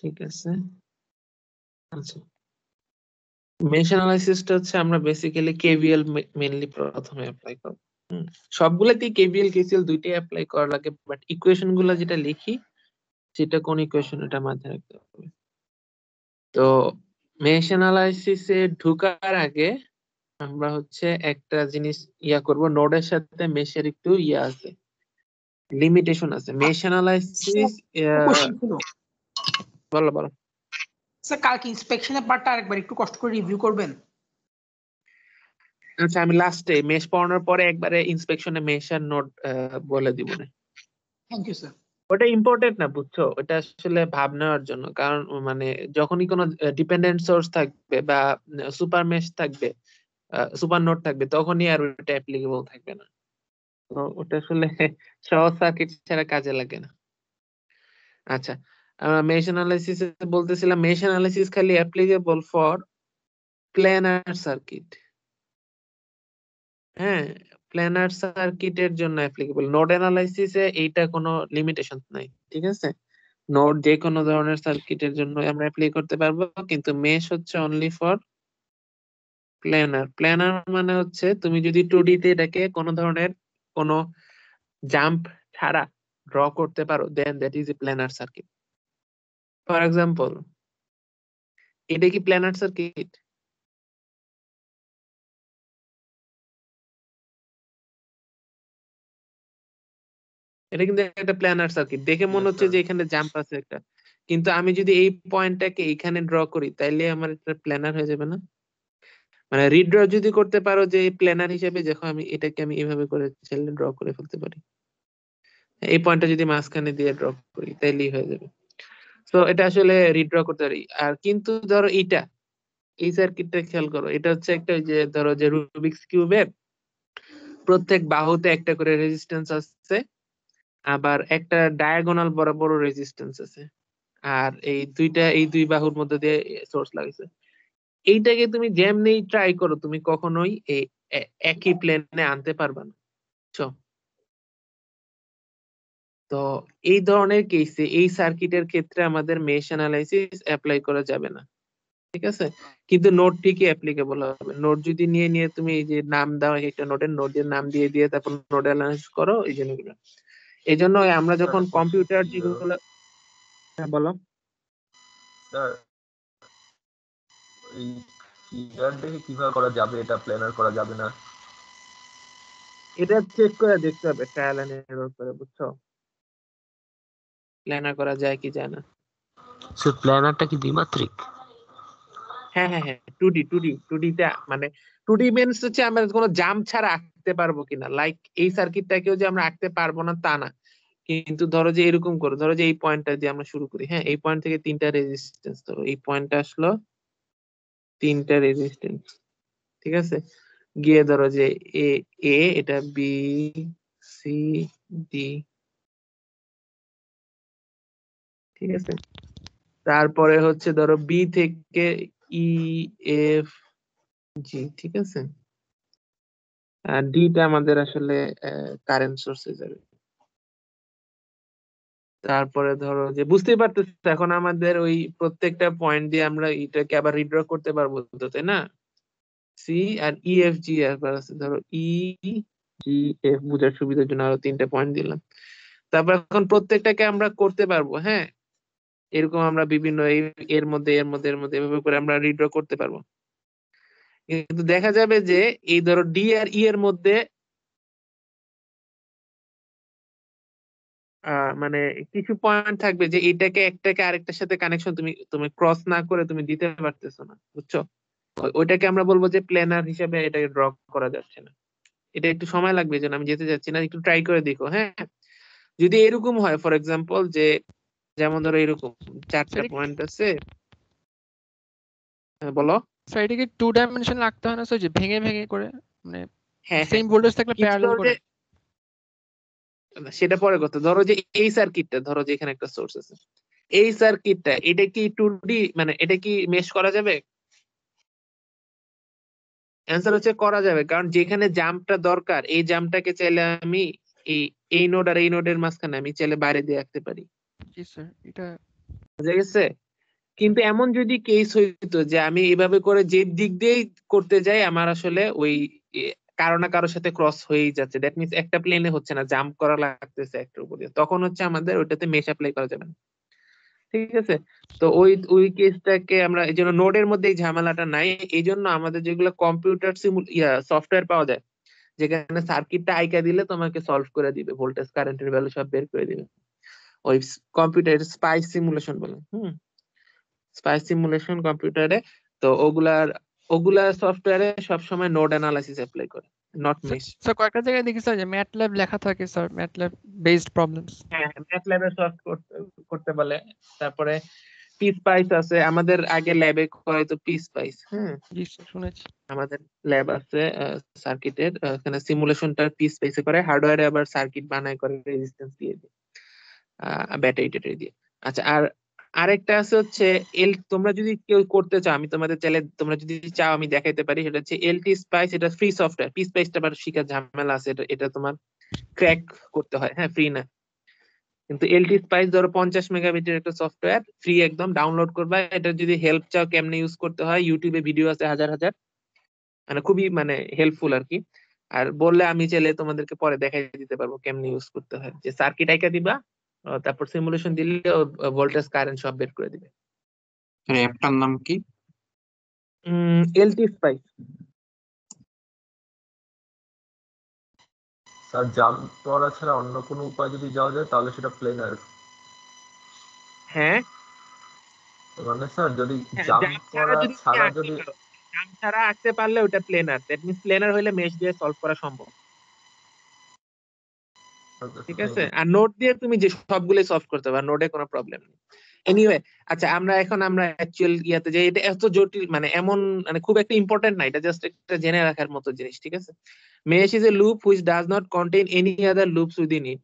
ঠিক আছে। আচ্ছা, মেশ অ্যানালাইসিসটা হচ্ছে আমরা বেসিক্যালি কেভিএল মেইনলি প্রথমে অ্যাপ্লাই করব। সবগুলাতেই কেভিএল কেসিএল দুইটাই অ্যাপ্লাই করা লাগে, বাট ইকুয়েশন গুলা যেটা লিখি সেটা কোন ইকুয়েশন এটা মাথায় রাখতে হবে। তো মেশ অ্যানালাইসিসে ঢোকার আগে আমরা হচ্ছে একটা জিনিস করব, নোডের সাথে মেশের একটু আছে, লিমিটেশন আছে। মেশ অ্যানালাইসিস বলো বলো। স্যার কালকে ইন্সপেকশনের পার্টটা আরেকবার একটু কষ্ট করে রিভিউ করবেন। আচ্ছা, আমি লাস্টে মেশ পড়ানোর পরে একবারে ইন্সপেকশনে মেশ আর নোড বলে দিব না। Thank you sir. ওটা ইম্পর্টেন্ট না, বুঝছো? ওটা আসলে ভাব নেওয়ার জন্য, কারণ মানে যখনই কোনো ডিপেন্ডেন্ট সোর্স থাকবে বা সুপার মেশ থাকবে, সুপার নোড থাকবে, তখনই আর ওটা অ্যাপ্লিকেবল থাকবে না। তো ওটা আসলে সহজ সার্কিট ছাড়া কাজে লাগে না। আচ্ছা, মেশ অ্যানালাইসিস বলতেছিলাম, মেশ অ্যানালাইসিস খালি অ্যাপ্লিকেবল ফর প্ল্যানার সার্কিট। হ্যাঁ, প্ল্যানার সার্কিটের জন্য অ্যাপ্লিকেবল। নোড অ্যানালাইসিসে এইটা কোনো লিমিটেশন নাই, ঠিক আছে? নোড যে কোনো ধরনের সার্কিটের জন্য আমরা অ্যাপ্লাই করতে পারবো, কিন্তু মেশ হচ্ছে অনলি ফর প্ল্যানার। প্ল্যানার মানে হচ্ছে তুমি যদি 2D তে এটাকে কোনো ধরনের কোনো জাম্প ছাড়া ড্র করতে পারো, then that is a planar circuit. For example, এটা কি প্ল্যানার সার্কিট? এটা কিন্তু একটা প্ল্যানার সার্কিট, দেখে মনে হচ্ছে যে এখানে জাম্প আছে একটা, কিন্তু আমি যদি এই পয়েন্টটাকে এখানে ড্র করি তাইলে আমার এটা প্ল্যানার হয়ে যাবে না? মানে রিড্র যদি করতে পারো যে প্ল্যানার হিসেবে, দেখো আমি এটাকে আমি এইভাবে করে চাইলে ড্র করে ফেলতে পারি, এই পয়েন্টটা যদি মাঝখানে দিয়ে ড্র করি তাইলেই হয়ে যাবে। তো এটা আসলে রিড্র করতে পারি। আর কিন্তু ধরো এইটা, এই সার্কিটটা খেয়াল করো, এটা হচ্ছে একটা ওই যে ধরো যে রুবিক্স কিউবের প্রত্যেক বাহুতে একটা করে রেজিস্ট্যান্স আছে, আবার একটা ডায়াগোনাল বরাবর রেজিস্ট্যান্স আছে, আর এই দুই বাহুর মধ্যে দিয়ে সোর্স লাগাইছে। এইটাকে তুমি যেমনি ট্রাই করো, তুমি কখনোই একই প্লেনে আনতে পারবে না, বুঝছো? তো এই ধরনের কেসে এই সার্কিটের ক্ষেত্রে আমাদের মেশ অ্যানালাইসিস অ্যাপ্লাই করা যাবে না, ঠিক আছে? কিন্তু নোড ঠিকই অ্যাপ্লিকেবল হবে। নোড যদি নিয়ে নিয়ে তুমি এই যে নাম দাও, একটা নোডের নাম দিয়ে দিয়ে তারপর নোড অ্যানালাইসিস করো, এই জিনিসগুলো। এই জন্য আমরা যখন কম্পিউটার যেগুলো, হ্যাঁ বলো স্যার, এই কিভাবে দেখে কিভাবে করা যাবে এটা প্ল্যানার করা যাবে না? এটা চেক করে দেখতে হবে ট্রায়াল এন্ড এরর করে, বুঝছো? প্ল্যানার করা যায় কি যায় না। স্যার প্ল্যানারটা কি দ্বিমাত্রিক? হ্যাঁ হ্যাঁ হ্যাঁ, 2D তে মানে 2D মিন্স হচ্ছে আমরা কোনো জাম্প ছাড়া আঁকতে পারবো কিনা, লাইক এই সার্কিটটাকেও যে আমরা আঁকতে পারবো না তা না, কিন্তু ধরো যে এরকম করো, ধরো যে এই পয়েন্টটা দিয়ে আমরা শুরু করি, হ্যাঁ, এই পয়েন্ট থেকে 3টা রেজিস্ট্যান্স, ধরো এই পয়েন্টটা আসলো 3টা রেজিস্ট্যান্স, ঠিক আছে? গিয়ে ধরো যে এ এ এটা বি সি ডি, ঠিক আছে? তারপরে হচ্ছে ধরো বি থেকে ই এফ জি, ঠিক আছে? আর ডিটা আমাদের আসলে কারেন্ট সোর্সে যাবে। তারপরে ধরো যে বুঝতেই পারতেছ এখন আমাদের ওই প্রত্যেকটা পয়েন্ট দিয়ে আমরা এটাকে আবার রিড্র করতে পারবো তো, তাই না? সি আর ই এফ জি একবার আছে, ধরো ই জি এফ বুঝার সুবিধার জন্য আরো 3টে পয়েন্ট দিলাম। তারপর এখন প্রত্যেকটাকে আমরা করতে পারবো, হ্যাঁ, এরকম আমরা বিভিন্ন এর মধ্যে এর মধ্যে এর মধ্যে এভাবে করে আমরা রিড্র করতে পারবো। কিন্তু দেখা যাবে যে এই ধরো ডি আর ই এর মধ্যে মানে কিছু পয়েন্ট থাকবে যে এটাকে একটাকে আরেকটার সাথে কানেকশন তুমি তুমি ক্রস না করে তুমি দিতে পারতেছো না, বুঝছো? ওইটাকে আমরা বলবো যে প্ল্যানার হিসেবে এটাকে ড্র করা যাচ্ছে না, এটা একটু সময় লাগবে, যেন আমি যেতে যাচ্ছি না, একটু ট্রাই করে দেখো। হ্যাঁ, যদি এরকম হয় ফর এক্সাম্পল যে যেমন ধরো এরকম 4টা সেটা পয়েন্ট আছে, বলো। এটাকে 2 ডাইমেনশন রাখতে হয় না স্যার, যে ভেঙে ভেঙে করে, মানে হ্যাঁ সেম ভোল্টেজ থাকলে কিন্তু প্যারালাল ধরো করে? যে সেটা পরে কথা, ধরো যে এই সার্কিটটা, ধরো যে এখানে একটা সোর্স আছে, এই সার্কিটটা এটা কি 2D, মানে এটা কি মেশ করা যাবে? অ্যান্সার হচ্ছে করা যাবে, কারণ যেখানে জাম্পটা দরকার এই জাম্পটাকে চাইলে আমি এই এই নোড আর এই নোডের মাঝখানে আমি চাইলে বাইরে দিয়ে রাখতে পারি। জি স্যার, এটা বুঝা গেছে? কিন্তু এমন যদি কেস হইতো যে আমি এভাবে করে যে দিক দিয়েই করতে যাই, আমার আসলে ওই কারো না কারোর সাথে ক্রস হয়েই যাচ্ছে, দ্যাট মিনস একটা প্লেনে হচ্ছে না, জাম্প করা লাগতেছে একটার উপর দিয়ে, তখন হচ্ছে আমাদের ওইটাতে মেশ অ্যাপ্লাই করা যাবে না। ঠিক আছে? তো ওই ওই কেসটাকে আমরা, এই জন্য নোডের মধ্যে এই ঝামেলাটা নাই। এই জন্য আমাদের যেগুলো কম্পিউটার সফটওয়্যার পাওয়া যায়, যেখানে সার্কিটটা আইকা দিলে তোমাকে সলভ করে দিবে, ভোল্টেজ কারেন্টের ভ্যালু সব বের করে দিবে, ওই কম্পিউটার স্পাইস সিমুলেশন বলে। স্পাইস সিমুলেশন কম্পিউটারে, তো ওগুলা সফটওয়্যারে সবসময় নোড অ্যানালাইসিস অ্যাপ্লাই করে, নট মেশ। স্যার কয়েকটা জায়গায় দেখি স্যার যে ম্যাটল্যাব লেখা থাকে স্যার, ম্যাটল্যাব বেসড প্রবলেমস। হ্যাঁ, ম্যাটল্যাবে সলভ করতে বলে। তারপরে পিস্পাইস আছে, আমাদের আগে ল্যাবে করাইতো পিস্পাইস। হ্যাঁ, জি স্যার শুনেছি। আমাদের ল্যাব আছে সার্কিটের, এখানে সিমুলেশনটা পিস্পাইসে করে, হার্ডওয়্যারে আবার সার্কিট বানায় করে রেজিস্ট্যান্স দিয়ে দিয়ে, ব্যাটারি ট্যাটারি দিয়ে। আচ্ছা, আর আরেকটা আছে হচ্ছে তোমরা যদি কেউ করতে চাও, আমি তোমাদের চাইলে, তোমরা যদি চাও আমি দেখাইতে পারি, সেটা হচ্ছে এলটি স্পাইস। এটা ফ্রি সফটওয়্যার, পি স্পাইসটা আবার শিখার ঝামেলা আছে, এটা তোমার ক্র্যাক করতে হয়। হ্যাঁ, ফ্রি না, কিন্তু এলটি স্পাইস ধরো 50 মেগাবিটের একটা সফটওয়্যার, ফ্রি একদম, ডাউনলোড করবা। এটা যদি হেল্প চাও কেমনে ইউজ করতে হয়, ইউটিউবে ভিডিও আছে হাজার হাজার, মানে খুবই মানে হেল্পফুল আর কি। আর বললে আমি চাইলে তোমাদেরকে পরে দেখাই দিতে পারবো কেমনে ইউজ করতে হয়। যে সার্কিট আইকা দিবা, তারপর সিমুলেশন দিলে ভোল্টেজ কারেন্ট সব বের করে দিবে। অ্যাপটার নাম কি? LT spice. স্যার জাম্প করা ছাড়া অন্য কোনো উপায় যদি যাওয়া যায় তাহলে সেটা প্লেনার। হ্যাঁ, মানে স্যার যদি জাম্প জাম্প ছাড়া করা যদি তুমি ছাড়া আঁকতে যদি পারো, জাম্প ছাড়া আঁকতে পারলে ওটা প্লেনার, দ্যাট মিন্স প্লেনার হইলে মেশ দিয়ে সলভ করা সম্ভব। ঠিক আছে? আর নোট দিয়ে তুমি যে সবগুলো সলভ করতে পারো, নোটে কোনো প্রবলেম নেই। এনিওয়ে, আচ্ছা আমরা অ্যাকচুয়াল ইয়াতে যাই। এটা এত জটিল, মানে এমন, মানে খুব একটা ইম্পর্টেন্ট না, এটা জাস্ট একটা জেনে রাখার মতো জিনিস। ঠিক আছে? Mesh is a loop which does not contain any other loops within it.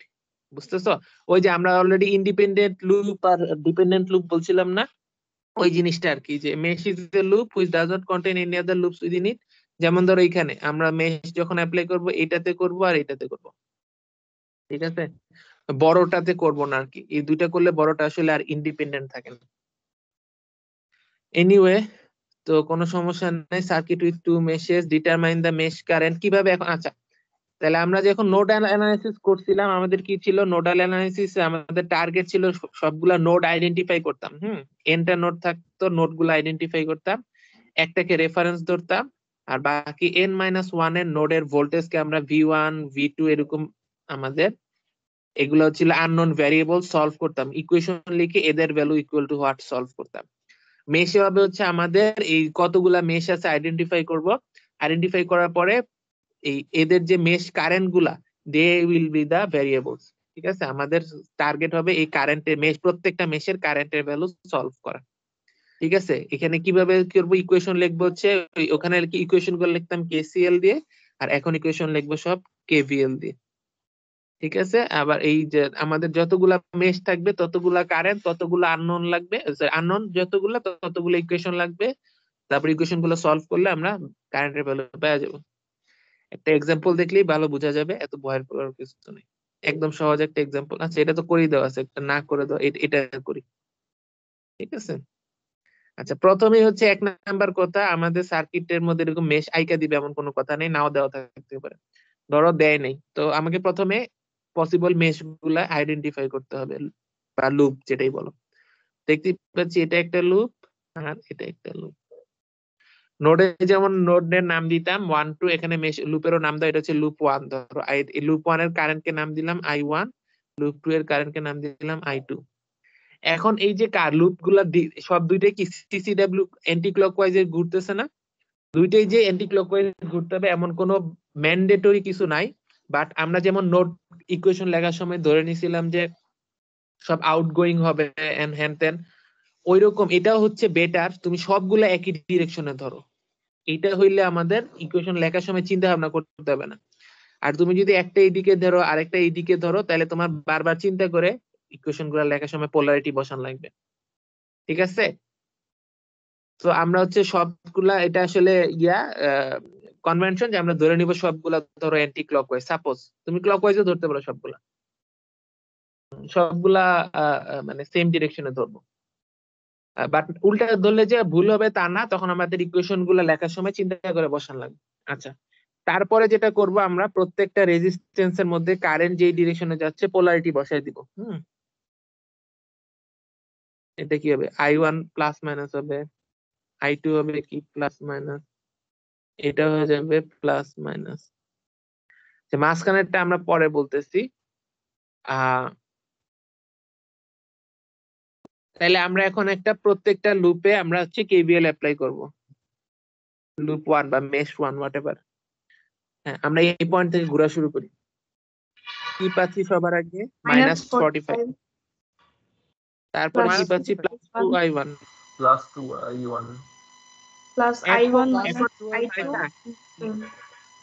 বুঝতেছো? ওই যে আমরা অলরেডি ইন্ডিপেন্ডেন্ট লুপ আর ডিপেন্ডেন্ট লুপ বলছিলাম না, ওই জিনিসটা আর কি, যে mesh is a loop which does not contain any other loops within it. যেমন ধরো এখানে আমরা মেশ যখন অ্যাপ্লাই করব, এটাতে করব আর এটাতে করব। ঠিক আছে? বড়টাতে করব না আর কি, এই দুইটা করলে বড়টা আসলে আর ইন্ডিপেন্ডেন্ট থাকে না। এনিওয়ে, তো কোনো সমস্যা নেই। Circuit with two meshes, determine the mesh current কিভাবে এখন। আচ্ছা, তাহলে আমরা যখন নোড অ্যানালাইসিস করছিলাম, আমাদের কি ছিল? নোডাল অ্যানালাইসিস আমাদের টার্গেট ছিল সবগুলা নোড আইডেন্টিফাই করতাম। এনটা নোড থাকতো, নোড গুলো আইডেন্টিফাই করতাম, একটাকে রেফারেন্স ধরতাম, আর বাকি n-1 এর নোডের ভোল্টেজকে আমরা V1 V2 এরকম আমাদের, এগুলো ছিল আননোন ভ্যারিয়েবল, সলভ করতাম, ইকুয়েশন লিখে এদের value equal two what solve করতাম। মেশ হবে হচ্ছে আমাদের এই কতগুলা মেশ আছে আইডেন্টিফাই করব, আইডেন্টিফাই করার পরে এই এদের যে মেশ কারেন্ট গুলা, they will be the variables. ঠিক আছে? আমাদের টার্গেট হবে এই কারেন্টের মেশ, প্রত্যেকটা মেশের কারেন্টের ভ্যালু সলভ করা। ঠিক আছে? এখানে কিভাবে করবো? ইকুয়েশন লিখবো হচ্ছে ওখানে ইকুয়েশন গুলো লিখতাম কেসিএল দিয়ে, আর এখন ইকুয়েশন লিখবো সব কেভিএল দিয়ে। ঠিক আছে? আবার এই যে আমাদের যতগুলা মেশ থাকবে ততগুলা কারেন্ট, ততগুলা আননোন লাগবে, আননোন যতগুলা ততগুলো ইকুয়েশন লাগবে। তারপর ইকুয়েশন গুলো সলভ করলে আমরা কারেন্টের ভ্যালু পেয়ে যাবো। একটা এক্সাম্পল দেখলেই ভালো বোঝা যাবে, এত ভয়ের করার কিছু নেই। একদম সহজ একটা এক্সাম্পল। আচ্ছা, এটা তো করেই দেওয়া আছে, একটা না করে দাও, এটা করি। ঠিক আছে? আচ্ছা, প্রথমেই হচ্ছে 1 নাম্বার কথা, আমাদের সার্কিটের মধ্যে এরকম মেশ আইকা দিবে এমন কোনো কথা নেই, নাও দেওয়া থাকতে পারে। ধরো দেয় নেই, তো আমাকে প্রথমে পসিবল মেশ গুলা আইডেন্টিফাই করতে হবে, বা লুপ যেটাই বলো। দেখতে পাচ্ছি এটা একটা লুপ আর এটা একটা লুপ। নোডে যেমন নোডের নাম দিতাম 1 2, এখানে মেশ লুপেরও নাম দাও, এটা হচ্ছে লুপ 1। ধরো লুপ 1 এর কারেন্টকে নাম দিলাম I1, লুপ 2 এর কারেন্টকে নাম দিলাম I2। এখন এই যে লুপ গুলা সব দুইটাই কি সিসিডব্লিউ অ্যান্টি ক্লকওয়াইজ এ ঘুরতেছে না? দুইটাই যে অ্যান্টি ক্লকওয়াইজ ঘুরতে হবে এমন কোনো ম্যান্ডেটরি কিছু নাই, বাট আমরা যেমন নোট ইকুয়েশন লেখার সময় ধরে নিছিলাম যে সব আউটগোয়িং হবে এন্ড হ্যান তেন, ওইরকম এটাও হচ্ছে বেটার তুমি সবগুলা একই ডিরেকশনে ধরো। এটা হইলে আমাদের ইকুয়েশন লেখার সময় চিন্তা ভাবনা করতে হবে না। আর তুমি যদি একটা এইদিকে ধরো আরেকটা এইদিকে ধরো, তাহলে তোমার বারবার চিন্তা করে ইকুয়েশন গুলা লেখার সময় পোলারিটি বসান লাগবে। ঠিক আছে, তো আমরা হচ্ছে সবগুলা, এটা আসলে কনভেনশন যে আমরা ধরে নিব সবগুলা ধরো অ্যান্টি ক্লকওয়াইজ। সাপোজ তুমি ক্লকওয়াইজও ধরতে পারো, সবগুলা মানে সেম ডিরেকশনে ধরবো। বাট উল্টা ধরলে যে ভুল হবে তা না, তখন আমাদের ইকুয়েশন গুলা লেখার সময় চিন্তা করে বসান লাগবে। আচ্ছা, তারপরে যেটা করব আমরা প্রত্যেকটা রেজিস্ট্যান্সের মধ্যে কারেন্ট যেই ডিরেকশনে যাচ্ছে পোলারিটি বসাই দিব। এটা কি হবে, I1 প্লাস মাইনাস হবে, I2 হবে কি প্লাস মাইনাস, এটা হয়ে যাবে প্লাস মাইনাস। মাঝখানেরটা আমরা পরে বলতেছি। তাহলে আমরা এখন একটা প্রত্যেকটা লুপে আমরা হচ্ছে কেভিএল অ্যাপ্লাই করব, লুপ 1 বা মেশ 1 হোয়াটএভার। হ্যাঁ, আমরা এই পয়েন্ট থেকে ঘোরা শুরু করি। কি পাচ্ছি সবার আগে? -45। তারপর কি পাচ্ছি? +2i1 +2i1 +i1 এখন -i2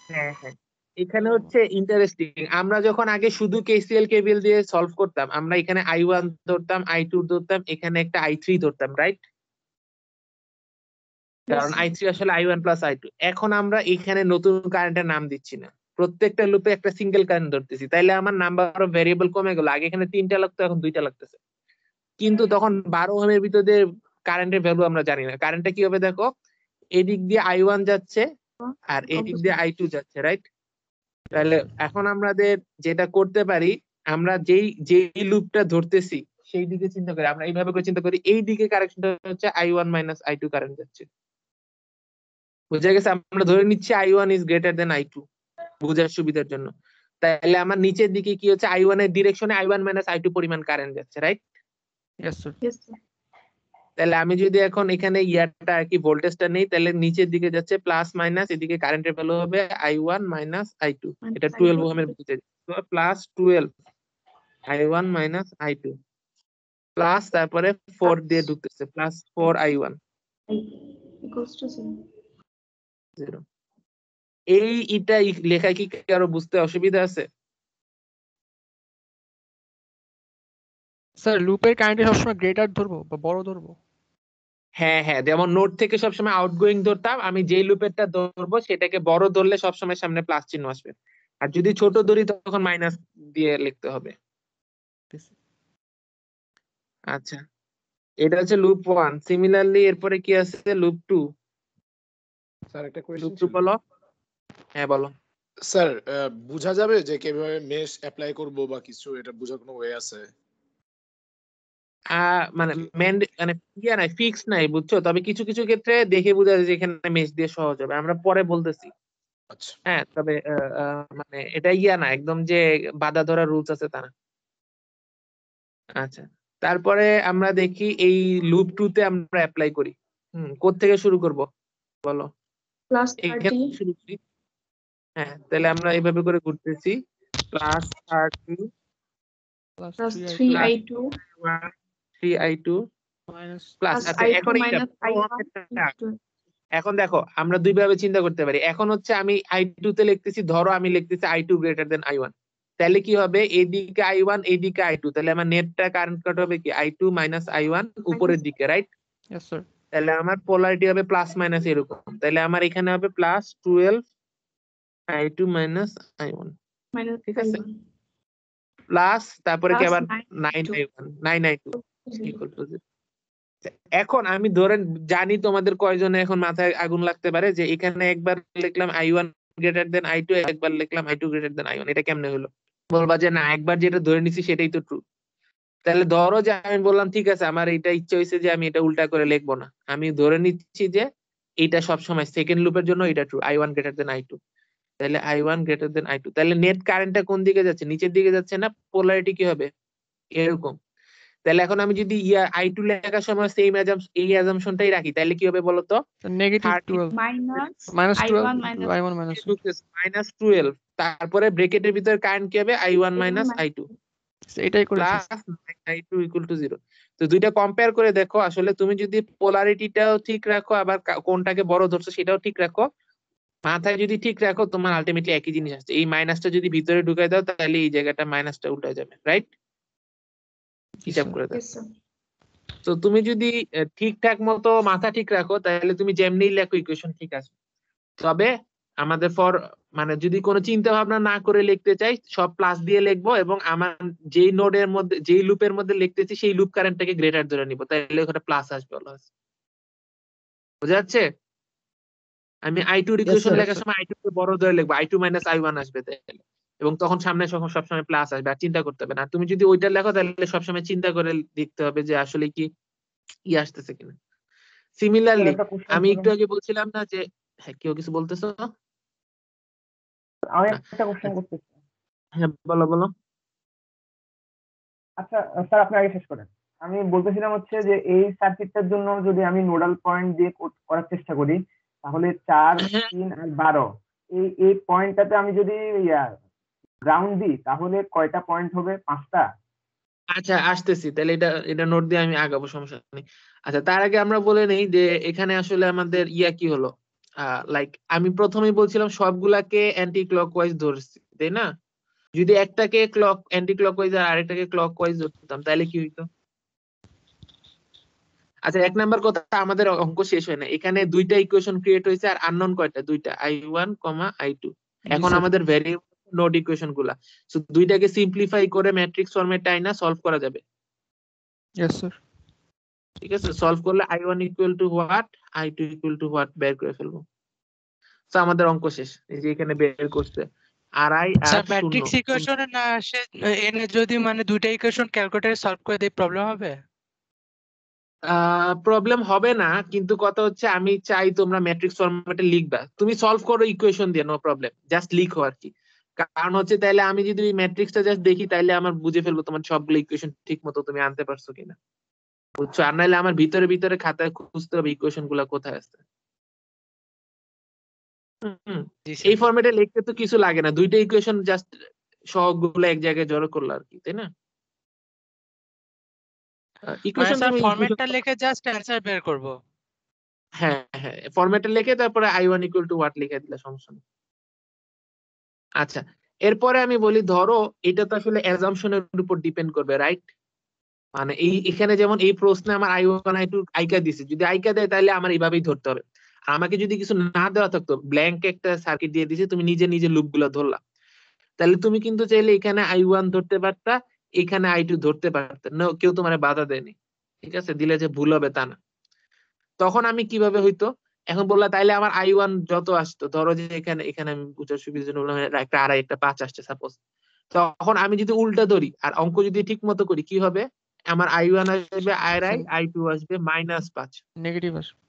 হ্যাঁ হ্যাঁ, এখানে হচ্ছে ইন্টারেস্টিং, আমরা যখন আগে শুধু কেসিএল কেভিএল দিয়ে সলভ করতাম, আমরা এখানে I1 ধরতাম, I2 ধরতাম, এখানে একটা I3 ধরতাম, রাইট? কারণ I3 আসলে I1 প্লাস I2। এখন আমরা এখানে নতুন কারেন্টের নাম দিচ্ছি না, প্রত্যেকটা লুপে একটা সিঙ্গেল কারেন্ট ধরতেছি। তাইলে আমার নাম্বার অফ ভেরিয়েবল কমে গেল, আগে এখানে 3টা লাগতো, এখন 2টা লাগতেছে। কিন্তু তখন 12 ওহমের ভিতরে কারেন্টের ভ্যালু আমরা জানি না। কারেন্টটা কি হবে দেখো, এদিক দিয়ে I1 যাচ্ছে আর এদিক দিয়ে I2 যাচ্ছে, রাইট? তাহলে এখন আমাদের যেটা করতে পারি, আমরা যেই লুপটা ধরতেছি সেই দিকে চিন্তা করি, আমরা এইভাবে করে চিন্তা করি, এই দিকে কারেকশনটা হচ্ছে I1 মাইনাস I2 কারেন্ট যাচ্ছে। বুঝা গেছে? আমরা ধরে নিচ্ছি I1 is greater than I2 বুঝার সুবিধার জন্য। তাহলে আমার নিচের দিকে কি হচ্ছে, I1 এর ডিরেকশনে I1 মাইনাস I2 পরিমাণ কারেন্ট যাচ্ছে, রাইট? Yes, sir. তাহলে আমি যদি এখন এখানে ইয়ারটা কি ভোল্টেজটা নেই, তাহলে নিচের দিকে যাচ্ছে প্লাস মাইনাস, এদিকে কারেন্টের ভ্যালু হবে I1 মাইনাস I2। এটা 12 ওহমের ভিতরে plus 12 I1 minus I2 plus তারপরে 4 দিয়ে ঢুকতেছে প্লাস 4 I1 0। এটা লেখা কি কারো বুঝতে অসুবিধা আছে? স্যার লুপের কারেন্টে সবসময় গ্রেটার ধরবো বা বড় ধরবো? হ্যাঁ হ্যাঁ, যেমন নোড থেকে সবসময় আউটগোয়িং ধরতাম, আমি যেই লুপেরটা ধরবো সেটাকে বড় ধরলে সবসময় সামনে প্লাস চিহ্ন আসবে, আর যদি ছোট ধরি তখন মাইনাস দিয়ে লিখতে হবে। আচ্ছা, এটা হচ্ছে লুপ 1। সিমিলারলি এরপরে কি আছে, লুপ 2। স্যার একটা লুপ কোয়েশ্চেন 2 বলো। হ্যাঁ বলো। স্যার বোঝা যাবে যে কিভাবে মেশ অ্যাপ্লাই করব বা কিছু, এটা বোঝার কোনো ওয়ে আছে? মানে মানে নাই, ফিক্স নাই, বুঝছো? তবে কিছু কিছু ক্ষেত্রে দেখে বোঝা যায় যে এখানে মেশ দিয়ে সহজ হবে, আমরা পরে বলতেছি। আচ্ছা, হ্যাঁ, তবে মানে এটা না একদম যে বাধা ধরা রুলস আছে তা না। আচ্ছা, তারপরে আমরা দেখি এই লুপ 2 তে আমরা অ্যাপ্লাই করি। কোত্থেকে শুরু করব বলো? এখানে +30 শুরু করি। হ্যাঁ, তাহলে আমরা এইভাবে করে ঘুরতেছি, +30 +3i2 3i2 প্লাস। আচ্ছা, এখন এখন দেখো আমরা দুই ভাবে চিন্তা করতে পারি। এখন হচ্ছে আমি I2 তে লিখতেছি, ধরো আমি লিখতেছি I2 গ্রেটার দেন I1, তাহলে কি হবে, এদিকে I1 এদিকে I2, তাহলে আমার নেটটা কারেন্ট কাট হবে কি I2 মাইনাস I1 উপরের দিকে, রাইট? Yes, sir. তাহলে আমার পোলারিটি হবে প্লাস মাইনাস এরকম, তাহলে আমার এখানে হবে +12 I2 মাইনাস I1, ঠিক আছে? প্লাস তারপরে কি আবার 9I2 ইকুয়াল টু 0। এখন আমি ধরেন জানি তোমাদের কয়জনে এখন মাথায় আগুন লাগতে পারে যে এখানে একবার লিখলাম I1 গ্রেটার দেন I2, একবার লিখলাম I2 গ্রেটার দেন I1, এটা কেমনে হলো? বলবা যে না, একবার যেটা ধরে নিছি সেটাই তো ট্রু। তাহলে ধরো যে আমি বললাম ঠিক আছে, আমার এটা ইচ্ছা হয়েছে যে আমি এটা উল্টা করে লিখবো না, আমি ধরে নিচ্ছি যে এটা সবসময় সেকেন্ড লুপের জন্য এটা true, I1 greater than I2। তাহলে I1 গ্রেটার দেন I2, তাহলে নেট কারেন্টটা কোন দিকে যাচ্ছে, নিচের দিকে যাচ্ছে না? পোলারিটি কি হবে এরকম। তাহলে এখন আমি যদি I2 লেখার সময় সেম এই অ্যাজাম্পশনটাই রাখি তাহলে কি হবে বলতো? Negative 30 12 minus minus 12 I1 minus I1 minus 2 minus 12, তারপরে ব্র্যাকেটের ভিতরে কারেন্ট কি হবে? I1 মাইনাস I2 এটাই করেছি প্লাস I2 ইকুয়াল টু 0। তো দুইটা কম্পেয়ার করে দেখো, আসলে তুমি যদি পোলারিটিটাও ঠিক রাখো আবার কোনটাকে বড় ধরছো সেটাও ঠিক রাখো, মাথায় যদি ঠিক রাখো, তোমার আলটিমেটলি একই জিনিস আসছে। এই মাইনাসটা যদি ভিতরে ঢুকাই দাও তাহলে এই জায়গাটা মাইনাসটা উল্টে যাবে, রাইট? হিসাব করে দাও। Yes, sir. তো তুমি যদি ঠিকঠাক মতো মাথা ঠিক রাখো তাহলে তুমি যেমনি লেখো ইকুয়েশন ঠিক আছে। তবে আমাদের মানে যদি কোনো চিন্তা ভাবনা না করে লিখতে চাই সব প্লাস দিয়ে লিখবো, এবং আমার যেই নোডের মধ্যে যেই লুপের মধ্যে লিখতেছি সেই লুপ কারেন্টটাকে গ্রেটার ধরে নিব, তাহলে ওখানে প্লাস আসবে অলওয়েজ। বুঝা যাচ্ছে? আমি I2 এর ইকুয়েশন লেখার সময় I2 কে বড় ধরে লিখবো, I2 মাইনাস I1 আসবে তাহলে, এবং তখন সামনে সবসময় প্লাস আসবে, আর চিন্তা করতে হবে না। তুমি যদি ওইটা লেখো তাহলে সবসময় চিন্তা করে দেখতে হবে যে আসলে কি আসতেছে কিনা। সিমিলারলি আমি একটু আগে বলছিলাম না যে, হ্যাঁ কেউ কিছু বলতেছো? আমি একটা কোশ্চেন করতেছি। হ্যাঁ বলো বলো। আচ্ছা স্যার, আপনি আগে শেষ করেন। আমি বলতেছিলাম হচ্ছে যে এই সার্কিটটার জন্য যদি আমি নোডাল পয়েন্ট দিয়ে করার চেষ্টা করি, তাহলে 4, 3 আর 12 এই পয়েন্টটাতে আমি যদি গ্রাউন্ড দিই তাহলে কয়টা পয়েন্ট হবে? 5টা? আচ্ছা আসতেছি, তাহলে এটা নোট দিয়ে আমি আগাবো, সমস্যা নেই। আচ্ছা তার আগে আমরা বলে নেই যে এখানে আসলে আমাদের কি হলো, লাইক আমি প্রথমেই বলছিলাম সবগুলাকে অ্যান্টি ক্লকওয়াইজ ধরছি, তাই না? যদি একটাকে অ্যান্টি ক্লকওয়াইজ আর আরেকটাকে ক্লকওয়াইজ ধরতাম তাহলে কি হইতো? আচ্ছা 1 নাম্বার কথা, আমাদের অঙ্ক শেষ হয় না, এখানে দুইটা ইকুয়েশন ক্রিয়েট হয়েছে আর আননোন কয়টা? দুইটা, I1, I2। এখন আমাদের ভ্যারিয়েবল নোড ইকুয়েশন গুলা, সো দুইটাকে সিম্পলিফাই করে ম্যাট্রিক্স ফরম্যাটে আইনা সলভ করা যাবে। Yes sir. ঠিক আছে, সলভ করলে I1 equal to what, I2 equal to what বের করে ফেলবো। তো আমাদের অঙ্ক শেষ, এই যে এখানে বের করতে RI আর স্যার 0। ম্যাট্রিক্স ইকুয়েশনে না আসে, এনে যদি মানে দুইটা ইকুয়েশন ক্যালকুলেটরে সলভ করে দেই প্রবলেম হবে? প্রবলেম হবে না, কিন্তু কথা হচ্ছে আমি চাই তোমরা ম্যাট্রিক্স ফরম্যাটে লিখবা। তুমি সলভ করো ইকুয়েশন দিয়ে, নো প্রবলেম, জাস্ট লিখো আর কি। কারণ হচ্ছে তাইলে আমি যদি ম্যাট্রিক্সটা জাস্ট দেখি তাইলে আমার বুঝে ফেলবো তোমার সবগুলো ইকুয়েশন ঠিক মতো তুমি আনতে পারছো কিনা, বুঝছো? আর নাইলে আমার ভিতরে ভিতরে খাতায় খুঁজতে হবে ইকুয়েশন গুলা কোথায় আছে। এই ফরম্যাটে লিখতে তো কিছু লাগে না, দুইটা ইকুয়েশন জাস্ট সবগুলো এক জায়গায় জড়ো করলো আর কি, তাই না? ইকুয়েশন স্যার ফরম্যাটটা লিখে জাস্ট অ্যানসার বের করব? হ্যাঁ হ্যাঁ, ফরম্যাটে লিখে তারপরে I1 ইকুয়াল টু হোয়াট লিখে দিলে সমস্যা নেই। আচ্ছা এরপরে আমি বলি, ধরো এটা তো আসলে অ্যাজাম্পশনের উপর ডিপেন্ড করবে, রাইট? মানে এখানে যেমন এই প্রশ্নে আমার I1 I2 আইকা দিছে, যদি আইকা দেয় তাহলে আমার এইভাবেই ধরতে হবে। আর আমাকে যদি কিছু না দেওয়া থাকতো, ব্ল্যাঙ্ক একটা সার্কিট দিয়ে দিছে, তুমি নিজে নিজে লুপ গুলা ধরলা, তাহলে তুমি কিন্তু চাইলে এখানে I1 ধরতে পারতা, এখানে I2 ধরতে পারতা না, কেউ তোমার বাধা দেয়নি। ঠিক আছে, দিলে যে ভুল হবে তা না। তখন আমি কিভাবে হইতো, এখন বললা তাইলে আমার I1 যত আসতো, ধরো যে এখানে এখানে আমি বুঝার সুবিধার জন্য বললাম একটা আড়াই একটা 5 আসছে সাপোজ, তখন আমি যদি উল্টা ধরি আর অঙ্ক যদি ঠিক মতো করি কি হবে, আমার I1 আসবে আড়াই, I2 আসবে -5, নেগেটিভ আসবে,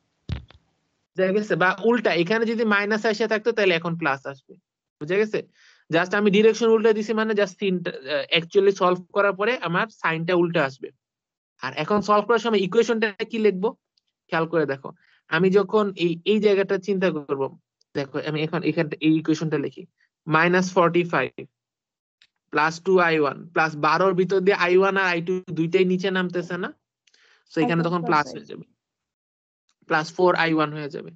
বুঝা গেছে? বা উল্টা এখানে যদি মাইনাস আসে থাকতো তাহলে এখন প্লাস আসবে, বুঝা গেছে? জাস্ট আমি ডিরেকশন উল্টা দিছি, মানে জাস্ট অ্যাকচুয়ালি সলভ করার পরে আমার সাইনটা উল্টা আসবে। আর এখন সলভ করার সময় ইকুয়েশনটা কি লিখবো খেয়াল করে দেখো, আমি যখন এই জায়গাটা চিন্তা করব, দেখো আমি এখন এখানটা এই ইকুয়েশনটা লিখি, -45 প্লাস 2I1 প্লাস 12 ভিতর দিয়ে I1 আর I2 দুইটাই নিচে নামতেছে না, তো এখানে তখন প্লাস হয়ে যাবে, প্লাস 4I1 হয়ে যাবে।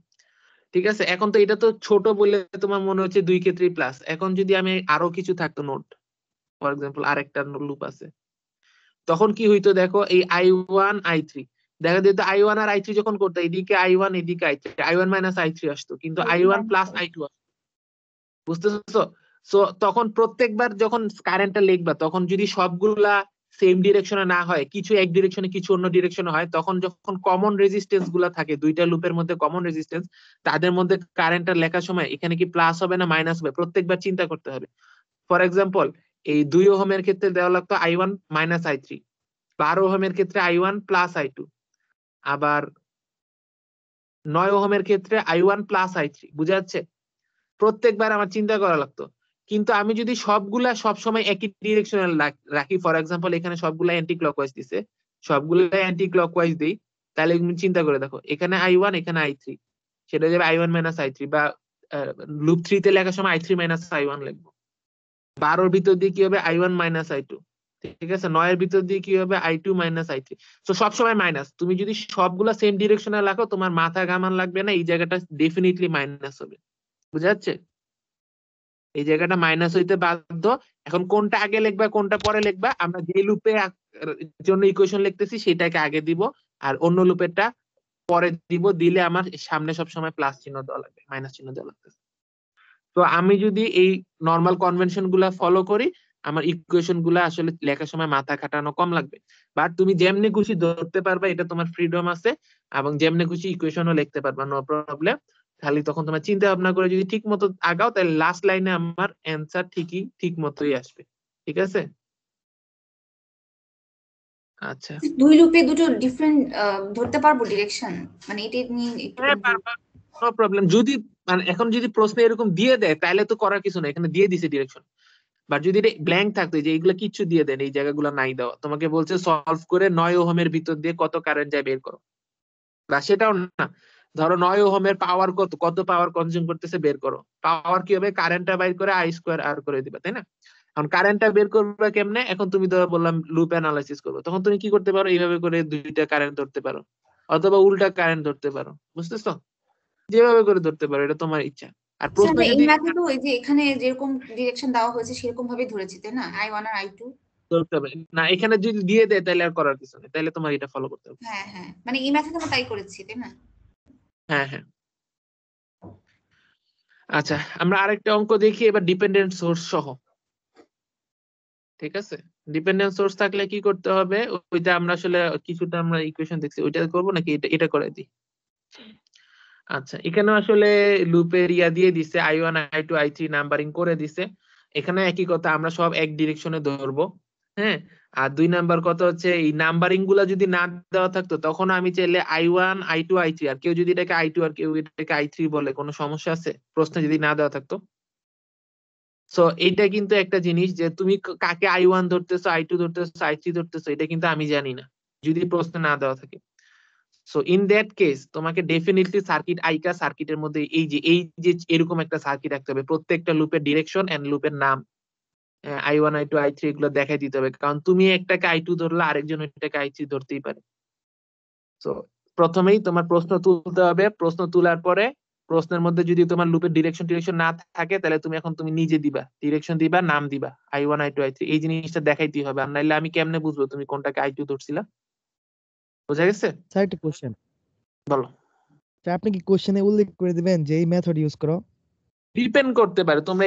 ঠিক আছে, এখন তো এটা তো ছোট বলে তোমার মনে হচ্ছে দুই ক্ষেত্রেই প্লাস, এখন যদি আমি আরো কিছু থাকতো নোট, ফর এক্সাম্পল আরেকটা লুপ আছে, তখন কি হইতো দেখো, এই I1 I3 দেখা যেত, I1 আর I3 যখন করতো এদিকে I1 এদিকে I3, I1 মাইনাস I3 আসতো, কিন্তু I1 প্লাস I2 আসতো, বুঝতেছো? সো তখন প্রত্যেকবার যখন কারেন্টটা লিখবা তখন যদি সবগুলা সেম ডিরেকশনে না হয়, কিছু এক ডিরেকশনে কিছু অন্য ডিরেকশনে হয়, তখন যখন কমন রেজিস্ট্যান্স গুলা থাকে, দুইটা লুপের মধ্যে কমন রেজিস্ট্যান্স, তাদের মধ্যে কারেন্টটা লেখার সময় এখানে কি প্লাস হবে না মাইনাস হবে প্রত্যেকবার চিন্তা করতে হবে। ফর এক্সাম্পল এই 2 ওহমের ক্ষেত্রে দেওয়া লাগতো I1 মাইনাস I3, 12 ওহমের ক্ষেত্রে I1 প্লাস I2, আবার 9 ওহমের ক্ষেত্রে I1 প্লাস I3, বুঝা যাচ্ছে? প্রত্যেকবার আমার চিন্তা করা লাগতো। কিন্তু আমি যদি সবগুলা সবসময় একই ডিরেকশনে রাখি, ফর এক্সাম্পল এখানে সবগুলা অ্যান্টি ক্লকওয়াইজ দিছে, সবগুলো অ্যান্টি ক্লকওয়াইজ দিই, তাহলে তুমি চিন্তা করে দেখো, এখানে I1 এখানে I3, সেটা হয়ে যাবে I1 মাইনাস I3, বা লুপ 3 তে লেখার সময় I3 মাইনাস I1 লিখবো। 12 ভিতর দিয়ে কি হবে I1 মাইনাস I2, ঠিক আছে। 9 এর ভিতর দিয়ে কি হবে I2 মাইনাস I3। তো সবসময় মাইনাস, তুমি যদি সবগুলা সেম ডিরেকশনে রাখো তোমার মাথা ঘামান লাগবে না, এই জায়গাটা ডেফিনেটলি মাইনাস হবে, বুঝা যাচ্ছে? এই জায়গাটা মাইনাস হইতে বাধ্য। এখন কোনটা আগে লিখবা কোনটা পরে লিখবা, আমরা যে লুপে জন্য ইকুয়েশন লিখতেছি সেটাকে আগে দিব, আর অন্য লুপেরটা পরে দিব, দিলে আমার সামনে সব সময় প্লাস চিহ্ন দেওয়া লাগবে, মাইনাস চিহ্ন দেওয়া লাগবে। তো আমি যদি এই নরমাল কনভেনশন গুলা ফলো করি, আমার ইকুয়েশন গুলা আসলে লেখার সময় মাথা খাটানো কম লাগবে। বাট তুমি যেমনি খুশি ধরতে পারবা, এটা তোমার ফ্রিডম আছে, এবং যেমনি খুশি ইকুয়েশনও লিখতে পারবা, নো প্রবলেম। খালি তখন তোমার চিন্তা ভাবনা করে যদি ঠিক মতো আগাও, তাহলে লাস্ট লাইনে আমার অ্যান্সার ঠিক মতোই আসবে, ঠিক আছে? আচ্ছা, দুই লুপে দুটো ডিফারেন্ট ধরতে পারবো ডিরেকশন, মানে এটা নিয়ে একটু হ্যাঁ পারবা, নো প্রবলেম। যদি মানে এখন যদি প্রশ্ন এরকম দিয়ে দেয় তাহলে তো করার কিছু না, এখানে দিয়ে দিছে ডিরেকশন। বাট যদি এটা ব্ল্যাঙ্ক থাকতো, যে এইগুলো কিচ্ছু দিয়ে দেন, এই জায়গাগুলো নাই দেওয়া, তোমাকে বলছে সলভ করে 9 ওহমের ভিতর দিয়ে কত কারেন্ট যায় বের করো, বা সেটাও না, ধরো 9 ওহমের পাওয়ার কত পাওয়ার কনজিউম করতেছে বের করো। পাওয়ার কি হবে, কারেন্টটা বাইর করে I স্কয়ার R করে দিবা, তাই না? এখন কারেন্টটা বের করবে কেমনে, এখন তুমি ধরো বললাম লুপ অ্যানালাইসিস করবে, তখন তুমি কি করতে পারো, এইভাবে করে দুইটা কারেন্ট ধরতে পারো, অথবা উল্টা কারেন্ট ধরতে পারো, বুঝতেছো? যেভাবে করে ধরতে পারো, এটা তোমার ইচ্ছা। আর প্রশ্ন এই যদি ম্যাথে তো এই যে এখানে যেরকম ডিরেকশন দেওয়া হয়েছে সেরকম ভাবে ধরেছি, তাই না? I1 আর I2। ধরতে হবে না, এখানে যদি দিয়ে দেয় তাহলে আর করার কিছু নেই, তাহলে তোমার এটা ফলো করতে হবে। হ্যাঁ হ্যাঁ, মানে এই ম্যাথে তো আমরা তাই করেছি, তাই না? হ্যাঁ হ্যাঁ। আচ্ছা, আমরা আরেকটা অঙ্ক দেখি এবার, ডিপেন্ডেন্ট সোর্স সহ, ঠিক আছে? ডিপেন্ডেন্ট সোর্স থাকলে কি করতে হবে, ওইটা আমরা আসলে কিছুটা আমরা ইকুয়েশন দেখছি, ওইটা করবো নাকি এটা করে দিই? আচ্ছা, এখানে আসলে লুপের ইয়া দিয়ে দিছে, I1 I2 I3 নাম্বারিং করে দিছে। এখানে একই কথা, আমরা সব এক ডিরেকশনে ধরবো, হ্যাঁ। আর 2 নাম্বার কথা হচ্ছে, এই নাম্বারিং গুলা যদি না দেওয়া থাকতো তখন আমি চাইলে I1 I2 I3, আর কেউ যদি এটাকে I2 আর কেউ এটাকে I3 বলে, কোনো সমস্যা আছে প্রশ্নে যদি না দেওয়া থাকতো? সো এইটা কিন্তু একটা জিনিস, যে তুমি কাকে I1 ধরতেছো, I2 ধরতেছো, I3 ধরতেছো, এটা কিন্তু আমি জানি না যদি প্রশ্নে না দেওয়া থাকে। সো ইন দ্যাট কেস তোমাকে ডেফিনেটলি সার্কিট আইকা সার্কিটের মধ্যে এই যে এরকম একটা সার্কিট রাখতে হবে, প্রত্যেকটা লুপের ডিরেকশন এন্ড লুপের নাম, I1 I2 I3 এগুলো দেখাই দিতে হবে, কারণ তুমি একটাকে I2 ধরলে আরেকজন এটাকে I3 ধরতেই পারে। সো প্রথমেই তোমার প্রশ্ন তুলতে হবে, প্রশ্ন তোলার পরে প্রশ্নের মধ্যে যদি তোমার লুপের ডিরেকশন না থাকে, তাহলে তুমি নিজে দিবা, ডিরেকশন দিবা, নাম দিবা, I1 I2 I3, এই জিনিসটা দেখাইতেই হবে, আর নাইলে আমি কেমনে বুঝবো তুমি কোনটাকে I2 ধরছিলা? বুঝা গেছে? স্যার একটা কোশ্চেন, বলো। আপনি কি কোশ্চেনে উল্লেখ করে দিবেন যে এই মেথড ইউজ করো? ডিপেন্ড করতে পারে, তোমরা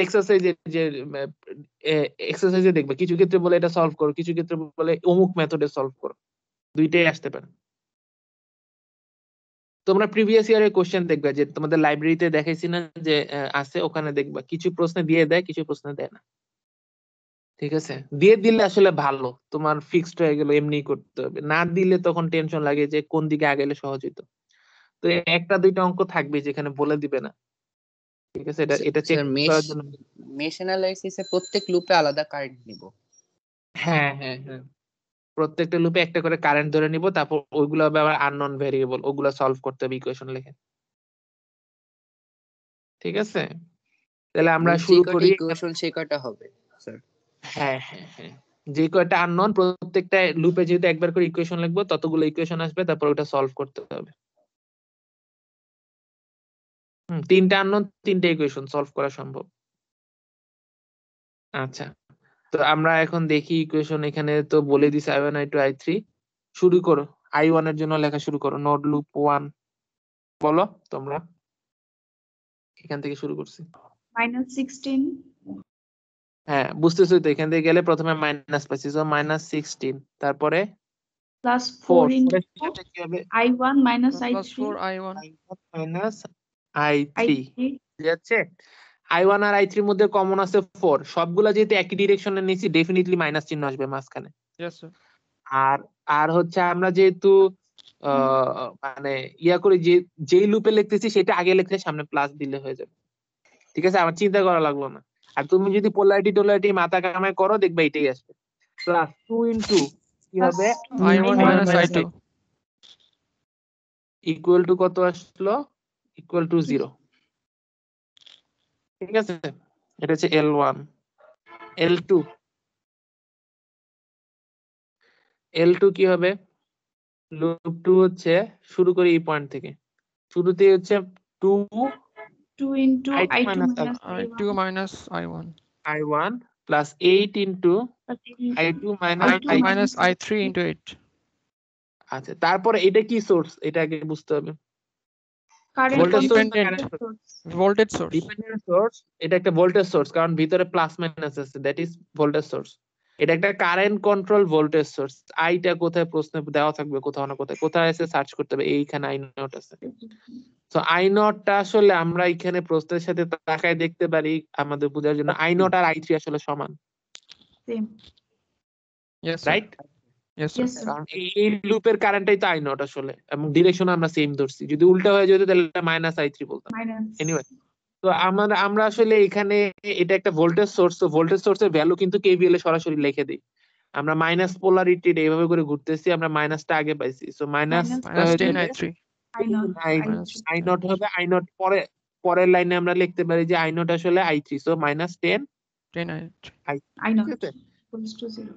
এক্সারসাইজে দেখবে, কিছু ক্ষেত্রে বলে এটা সলভ করো, কিছু ক্ষেত্রে বলে অমুক মেথডে সলভ করো, দুইটাই আসতে পারে। তোমরা প্রিভিয়াস ইয়ারের কোশ্চেন দেখবে, যে তোমাদের লাইব্রেরিতে দেখাইছি না যে আছে, ওখানে দেখবা কিছু প্রশ্ন দিয়ে দেয়, কিছু প্রশ্ন দেয় না, ঠিক আছে? দিয়ে দিলে আসলে ভালো, তোমার ফিক্সড হয়ে গেল, এমনি করতে হবে। না দিলে তখন টেনশন লাগে যে কোন দিকে আগাইলে সহজ হইতো। তো একটা দুইটা অঙ্ক থাকবে যেখানে বলে দিবে না, ঠিক আছে? এটা চেক করার জন্য মেশ অ্যানালাইসিসে প্রত্যেক লুপে আলাদা কারেন্ট নিব। হ্যাঁ হ্যাঁ হ্যাঁ, প্রত্যেকটা লুপে একটা করে কারেন্ট ধরে নিব, তারপর ওইগুলো হবে আবার আননোন ভেরিয়েবল, ওগুলো সলভ করতে হবে ইকুয়েশন লিখে, ঠিক আছে? তাহলে আমরা শুরু করি। ইকুয়েশন সে কয়টা হবে স্যার? হ্যাঁ হ্যাঁ হ্যাঁ, যে কয়টা আননোন, প্রত্যেকটা লুপে যেহেতু একবার করে ইকুয়েশন লিখবো, ততগুলো ইকুয়েশন আসবে, তারপর ওটা সলভ করতে হবে। তিনটা আননোন, তিনটা ইকুয়েশন সলভ করা সম্ভব। আচ্ছা, তো আমরা এখন দেখি ইকুয়েশন, এখানে তো বলে দিছে I1 I2 I3। শুরু করো, I1 এর জন্য লেখা শুরু করো, নোড লুপ 1 বলো তোমরা, এখান থেকে শুরু করছি। -16 হ্যাঁ বুঝতেছো তো, এখান থেকে গেলে প্রথমে মাইনাস পাচ্ছি, সো -16, তারপরে +4 into কি হবে, I1 minus I3 +4 I1 minus I3, ঠিক আছে? I1 আর I3 এর মধ্যে কমন আছে 4, সবগুলা যেহেতু একই ডিরেকশনে নিয়েছি, ডেফিনেটলি মাইনাস চিহ্ন আসবে মাঝখানে। yes sir আর হচ্ছে আমরা যেহেতু মানে ইয়া করি, যেই লুপে লিখতেছি সেটা আগে লিখলে সামনে প্লাস দিলে হয়ে যাবে, ঠিক আছে? আমার চিন্তা করা লাগলো না। আর তুমি যদি পোলারিটি মাথা কামাই করো, দেখবে এটাই আসবে, +2 into কি হবে I1 minus I2 equal to কত আসলো ইকুয়াল টু 0 ঠিক আছে এটা হচ্ছে L1 L2 L2 কি হবে লুপ 2 হচ্ছে শুরু করি এই পয়েন্ট থেকে শুরুতেই হচ্ছে 2 into I2 I2 minus minus I2 minus I1 I1 plus 8 into I2 minus I2 I3 minus I3 into 8 আচ্ছা তারপরে এটা কি সোর্স এটা আগে বুঝতে হবে current voltage source Dependent. Current source voltage source dependent source এটা একটা ভোল্টেজ সোর্স কারণ ভিতরে প্লাস মাইনাস আছে দ্যাট ইজ ভোল্টেজ সোর্স এটা একটা কারেন্ট কন্ট্রোল ভোল্টেজ সোর্স আইটা কোথায় প্রশ্নে দেওয়া থাকবে কোথাও না কোথায় কোথায় আছে সার্চ করতে হবে এইখানে আই নট আছে তো আই নটটা আসলে আমরা এখানে প্রশ্নের সাথে তাকায় দেখতে পারি আমাদের বোঝার জন্য আই নট আর আই থ্রি আসলে সমান same. yes sir. Right yes sir. Yes, sir. কারণ এই লুপের কারেন্টটাই তো আই নট আসলে এবং ডিরেকশন আমরা সেম ধরছি যদি উল্টা হয়ে যেত তাহলে মাইনাস আই থ্রি বলতাম Minus. এনিওয়ে তো আমরা আসলে এখানে এটা একটা ভোল্টেজ সোর্স তো ভোল্টেজ সোর্সের ভ্যালু কিন্তু কেভিএল এ সরাসরি লিখে দিই আমরা মাইনাস পোলারিটি এইভাবে করে ঘুরতেছি আমরা মাইনাসটা আগে পাইছি so minus minus 10 I3 I not. I naught হবে আই নট পরের লাইনে আমরা লিখতে পারি যে আই নট আসলে I three so minus 10 10 I not. ঠিক আছে Equals to 0.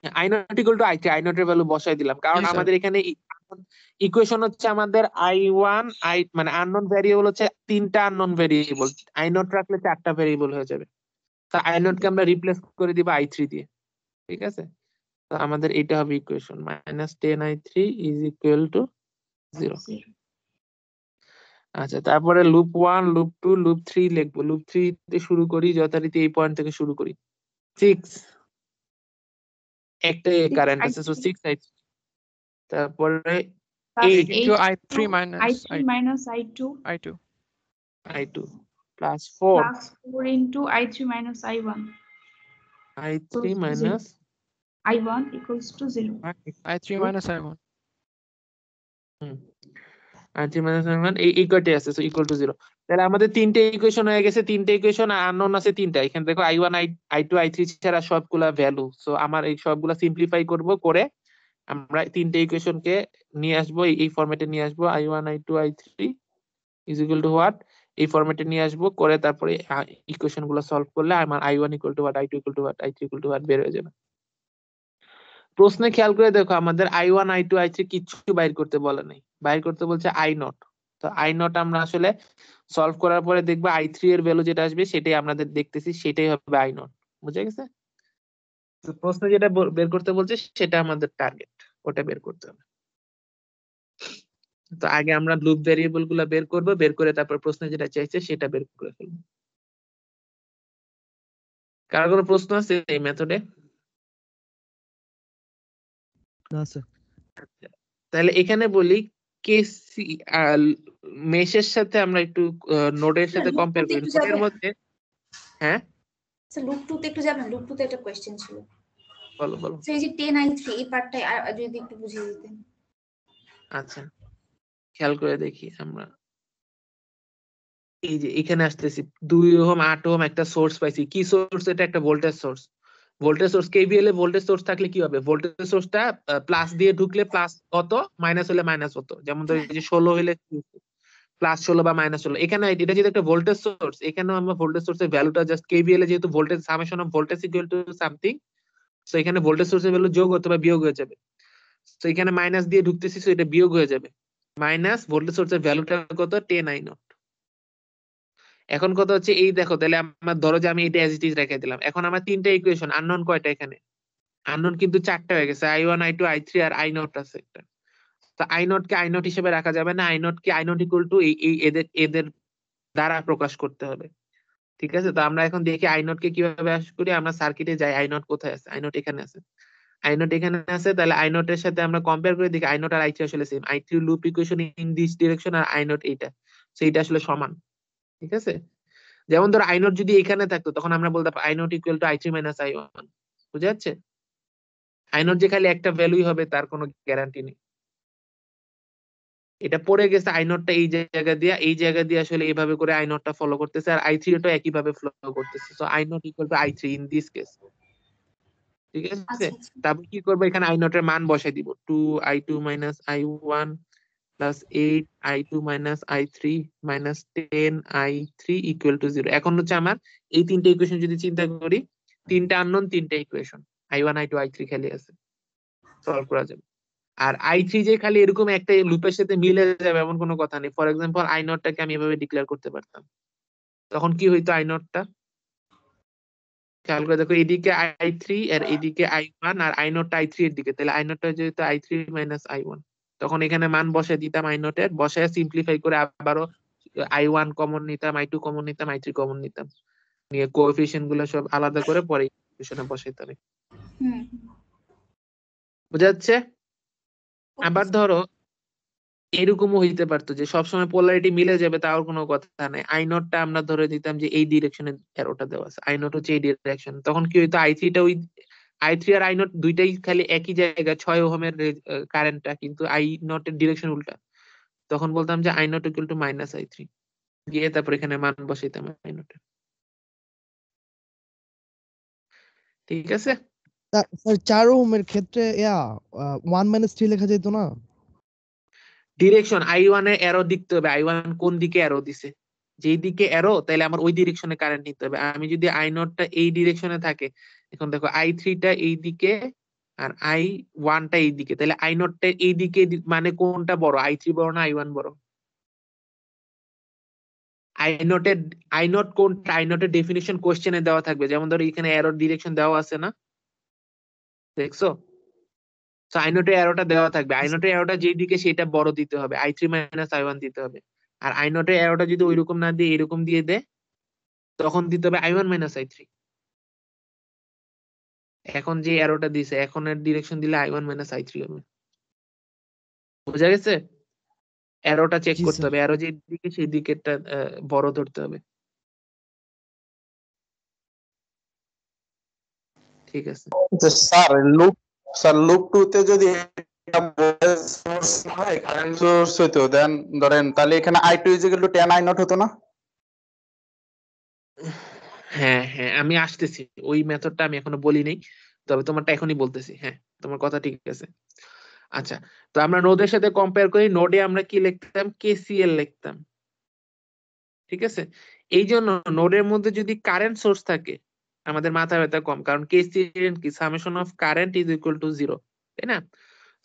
I naught equal to I three I নটের ভ্যালু বসাই দিলাম কারণ Yes, sir. আমাদের এখানে ইকুয়েশন হচ্ছে আমাদের I1 আই মানে আননোন ভ্যারিয়েবল হচ্ছে তিনটা আননোন ভ্যারিয়েবল আই নট রাখলে চারটা ভ্যারিয়েবল হয়ে যাবে তা আই নট কে আমরা রিপ্লেস করে দিব আই থ্রি দিয়ে ঠিক আছে তো আমাদের এটা হবে equation minus 10 I3 is equal to 0 আচ্ছা তারপরে লুপ 1 লুপ 2 লুপ 3 লিখবো লুপ 3 তে শুরু করি যথারীতি এই পয়েন্ট থেকে শুরু করি 6 একটা কারেন্ট আছে সো 6 I3 তারপরে Plus 8 into I3 minus I3 minus I2 I2 I2 plus 4 plus 4 into I3 minus I1. I3 Equals to minus I1 equals to 0. I3 minus I1 I3 minus I1 এই কয়টি আছে so equal to 0 তাহলে আমাদের তিনটে equation হয়ে গেছে তিনটে equation unknown আছে তিনটা এখানে দেখো I1 I2 I3 ছাড়া সবগুলা ভ্যালু সো আমার এই সবগুলা সিম্পলিফাই করব করে আমরা তিনটে ইকুয়েশনকে নিয়ে আসবো এই ফরম্যাটে নিয়ে আসবো I1 I2 I3 is equal to what এই ফরম্যাটে নিয়ে আসবো করে তারপরে ইকুয়েশন গুলো সলভ করলে আমার I1 equal to what I2 equal to what I3 equal to what বের হয়ে যাবে প্রশ্নে খেয়াল করে দেখো আমাদের I1 I2 I3 কিছু বাইর করতে বলে নাই বাইর করতে বলছে I নট তো I নট আমরা আসলে সলভ করার পরে দেখবো I3 এর ভ্যালু যেটা আসবে সেটাই আমাদের দেখতেছি সেটাই হবে I নট বুঝে গেছে তো প্রশ্নে যেটা বের করতে বলছে সেটা আমাদের টার্গেট ওটা বের করতে হবে তো আগে আমরা লুপ ভেরিয়েবল গুলা বের করব বের করে তারপর প্রশ্নে যেটা চাইছে সেটা বের করে ফেলবো কার কোনো প্রশ্ন আছে এই মেথডে না স্যার তাহলে এখানে বলি কেসি মেশের সাথে আমরা একটু নোডের সাথে কম্পেয়ার করি নোডের মধ্যে হ্যাঁ স্যার লুপ 2 তে একটু যাবেন লুপ 2 তে একটা কোশ্চেন ছিল বলো বলো সেই যে 10 I3 এই পার্টটা যদি একটু বুঝিয়ে দিতেন আচ্ছা খেয়াল করে দেখি আমরা এই যে এখানে আসতেছি 2 ওহম 8 ওহম একটা সোর্স পাইছি কি সোর্স এটা একটা ভোল্টেজ সোর্স কেভিএল এ ভোল্টেজ সোর্স থাকলে কি হবে ভোল্টেজ সোর্সটা প্লাস দিয়ে ঢুকলে প্লাস কত মাইনাস হলে মাইনাস কত যেমন ধর এই যে 16 হলে প্লাস 16 বা মাইনাস 16 এখানে এটা যেটা একটা ভোল্টেজ সোর্স এখানেও আমরা ভোল্টেজ সোর্সের ভ্যালুটা জাস্ট কেভিএল এ যেহেতু voltage summation of voltage equal to something so এখানে ভোল্টেজ সোর্সের ভ্যালু যোগ অথবা বিয়োগ হয়ে যাবে সো এখানে মাইনাস দিয়ে ঢুকতেছি সো এটা বিয়োগ হয়ে যাবে মাইনাস ভোল্টেজ সোর্সের ভ্যালুটা কত 10 I নট এখন কত হচ্ছে এই দেখো তাহলে আমার ধরো যে আমি এটা অ্যাজ ইট ইজ রেখে দিলাম এখন আমার তিনটা ইকুয়েশন আননোন কয়টা এখানে আননোন কিন্তু চারটা হয়ে গেছে I1 I2 I3 R I not আছে একটা তো I not K I not হিসেবে রাখা যাবে না I not K I not equal two এই এদের দ্বারা প্রকাশ করতে হবে ঠিক আছে তো আমরা এখন দেখি I নট কে কিভাবে আস করি আমরা সার্কিটে যাই I নট কোথায় আছে I নট এখানে আছে I নট এখানে আছে তাহলে I নট এর সাথে আমরা কম্পেয়ার করে দেখি I নট আর I3 আসলে same I3 loop equation in this direction আর I নট এইটা সো এটা আসলে সমান ঠিক আছে যেমন ধর I নট যদি এখানে থাকতো তখন আমরা বলতাম I not equal two I3 minus I1 বুঝা যাচ্ছে I নট যে খালি একটা ভ্যালুই হবে তার কোনো গ্যারান্টি নেই এটা পড়ে গেছে I নটটা এই জায়গা দিয়ে আসলে এইভাবে করে I নটটা ফলো করতেছে আর I3 টা একই ভাবে ফলো করতেছে so I not equal two I3 in this case ঠিক আছে? আচ্ছা আচ্ছা তারপর কি করবো, এখানে আই নট এর মান বসাই দিব, 2i2 minus i1 plus 8i2 minus i3 minus 10i3 equal to 0। এখন হচ্ছে আমার এই তিনটে ইকুয়েশন যদি চিন্তা করি, তিনটা আননোন, তিনটে ইকুয়েশন, i1 i2 i3 খালি আছে, সলভ করা যাবে। আর i3 যে খালি এরকম একটা লুপের সাথে মিলে যাবে এমন কোনো কথা নেই। ফর এক্সাম্পল আই নটটাকে আমি এভাবে ডিক্লেয়ার করতে পারতাম, তখন কি হইতো, আই নটটা খেয়াল করে দেখো, এইদিকে i3 আর এইদিকে i1 আর আই নটটা i3 এর দিকে, তাহলে আই নটটা যেহেতু i3 মাইনাস i1, তখন এখানে মান বসায় দিতাম আই নটের, বসায় সিম্পলিফাই করে আবারও i1 কমন নিতাম, i2 কমন নিতাম, i3 কমন নিতাম, নিয়ে কোএফিসিয়েন্ট গুলো সব আলাদা করে পরে ইকুয়েশনে বসাইতাম। হুম বুঝা যাচ্ছে? আবার ধরো এরকমও হইতে পারতো যে সবসময় পোলারিটি মিলে যাবে, তাও কোনো কথা নাই। আই নটটা আমরা ধরে দিতাম যে এই ডিরেকশনে অ্যারোটা দেওয়া আছে, আই নট হচ্ছে এই ডিরেকশন, তখন কি হইতো, i3টা ওই i3 আর আই নট দুইটাই খালি একই জায়গায় 6 ওহমের কারেন্টটা, কিন্তু আই নটের ডিরেকশন উল্টা, তখন বলতাম যে I naught equal two minus i3 দিয়ে তারপর এখানে মান বসাইতাম আই নটের। ঠিক আছে? স্যার 4 ওহমের ক্ষেত্রে 1 - 3 লেখা যেত না? ডিরেকশন i1 এর অ্যারো দেখতে হবে, i1 কোন দিকে অ্যারো দিছে, যেই দিকে অ্যারো তাহলে আমার ওই ডিরেকশনে কারেন্ট নিতে হবে। আমি যদি আই নটটা এই ডিরেকশনে থাকে, এখন দেখো i3টা এই দিকে আর i1টা এই দিকে, তাহলে আই নটটা এই দিকে মানে কোনটা বড়, i3 বড় না i1 বড়? আই নট কোনটা, আই নটের ডেফিনিশন কোশ্চেনে দেওয়া থাকবে, যেমন ধরো এখানে অ্যারোর ডিরেকশন দেওয়া আছে না, দেখছো? তো আই নোটের অ্যারোটা দেওয়া থাকবে, আই নোটের অ্যারোটা যেই দিকে সেটা বড় দিতে হবে, i3 মাইনাস i1 দিতে হবে। আর আই নোটের অ্যারোটা যদি ওইরকম না দিয়ে এরকম দিয়ে দেয়, তখন দিতে হবে i1 মাইনাস i3। এখন যে অ্যারোটা দিছে, এখন এর ডিরেকশন দিলে i1 মাইনাস i3 হবে। বুঝা গেছে? অ্যারোটা চেক জি করতে স্যার। হবে, অ্যারো যে দিকে সেই দিকেরটা বড় ধরতে হবে। ঠিক আছে? স্যার লুপ 2 তে যদি সোর্স হয় কারেন্ট সোর্স হইতো, দেন ধরেন তাহলে এখানে i2 10 i নট হতো না? হ্যাঁ হ্যাঁ, আমি আসতেছি, ওই মেথডটা আমি এখনো বলি নাই, তবে তোমারটা এখনই বলতেছি। হ্যাঁ, তোমার কথা ঠিক আছে। আচ্ছা, তো আমরা নোডের সাথে কম্পেয়ার করি, নোডে আমরা কি লিখতাম, কেসিএল লিখতাম। ঠিক আছে? এই জন্য নোডের মধ্যে যদি কারেন্ট সোর্স থাকে, আমাদের মাথা ব্যথা কম, কারণ কেসিএল কি, summation of current is equal to 0, তাই না?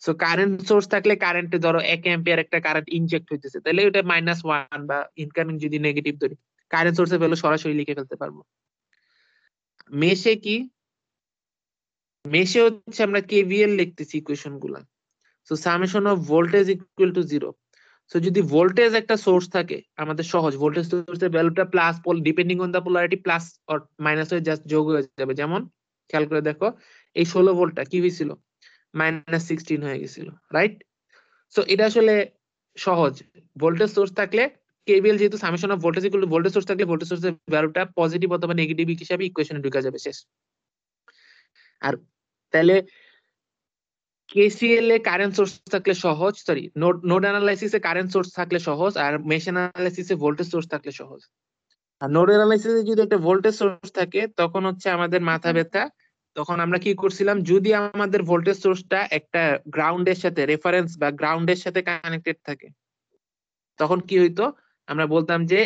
সো কারেন্ট সোর্স থাকলে কারেন্টে ধরো 1 অ্যাম্পিয়ার একটা কারেন্ট ইনজেক্ট হইতেছে, তাহলে ওটা -1 বা ইনকামিং যদি নেগেটিভ ধরি, কারেন্ট সোর্সের ভ্যালু সরাসরি লিখে ফেলতে পারবো। মেশে কি, মেশে হচ্ছে আমরা কেভিএল লিখতেছি ইকুয়েশন গুলা। So summation of voltage equal to 0। So যদি ভোল্টেজ একটা সোর্স থাকে, আমাদের সহজ, ভোল্টেজ সোর্সের ভ্যালুটা plus depending on the polarity plus or minus হয়ে জাস্ট যোগ হয়ে যাবে। যেমন খেয়াল করে দেখো, এই 16 ভোল্টটা কি হয়েছিল, -16 হয়ে গেছিল, রাইট? সো এটা আসলে সহজ, ভোল্টেজ সোর্স থাকলে কেভিএল যেহেতু summation of voltage equal two voltage source থাকলে ভোল্টেজ সোর্সের ভ্যালুটা পজিটিভ অথবা নেগেটিভ হিসাবে ইকুয়েশনে ঢুকে যাবে, শেষ। আর তাহলে কেসিএল এ কারেন্ট সোর্স থাকলে সহজ, সরি নোড অ্যানালাইসিসে কারেন্ট সোর্স থাকলে সহজ, আর মেশ অ্যানালাইসিসে ভোল্টেজ সোর্স থাকলে সহজ। আর নোড অ্যানালাইসিসে যদি একটা ভোল্টেজ সোর্স থাকে, তখন হচ্ছে আমাদের মাথা ব্যথা। তখন আমরা কি করছিলাম, যদি আমাদের ভোল্টেজ সোর্সটা একটা গ্রাউন্ডের সাথে, রেফারেন্স বা গ্রাউন্ডের সাথে কানেক্টেড থাকে, তখন কি হইতো, আমরা বলতাম যে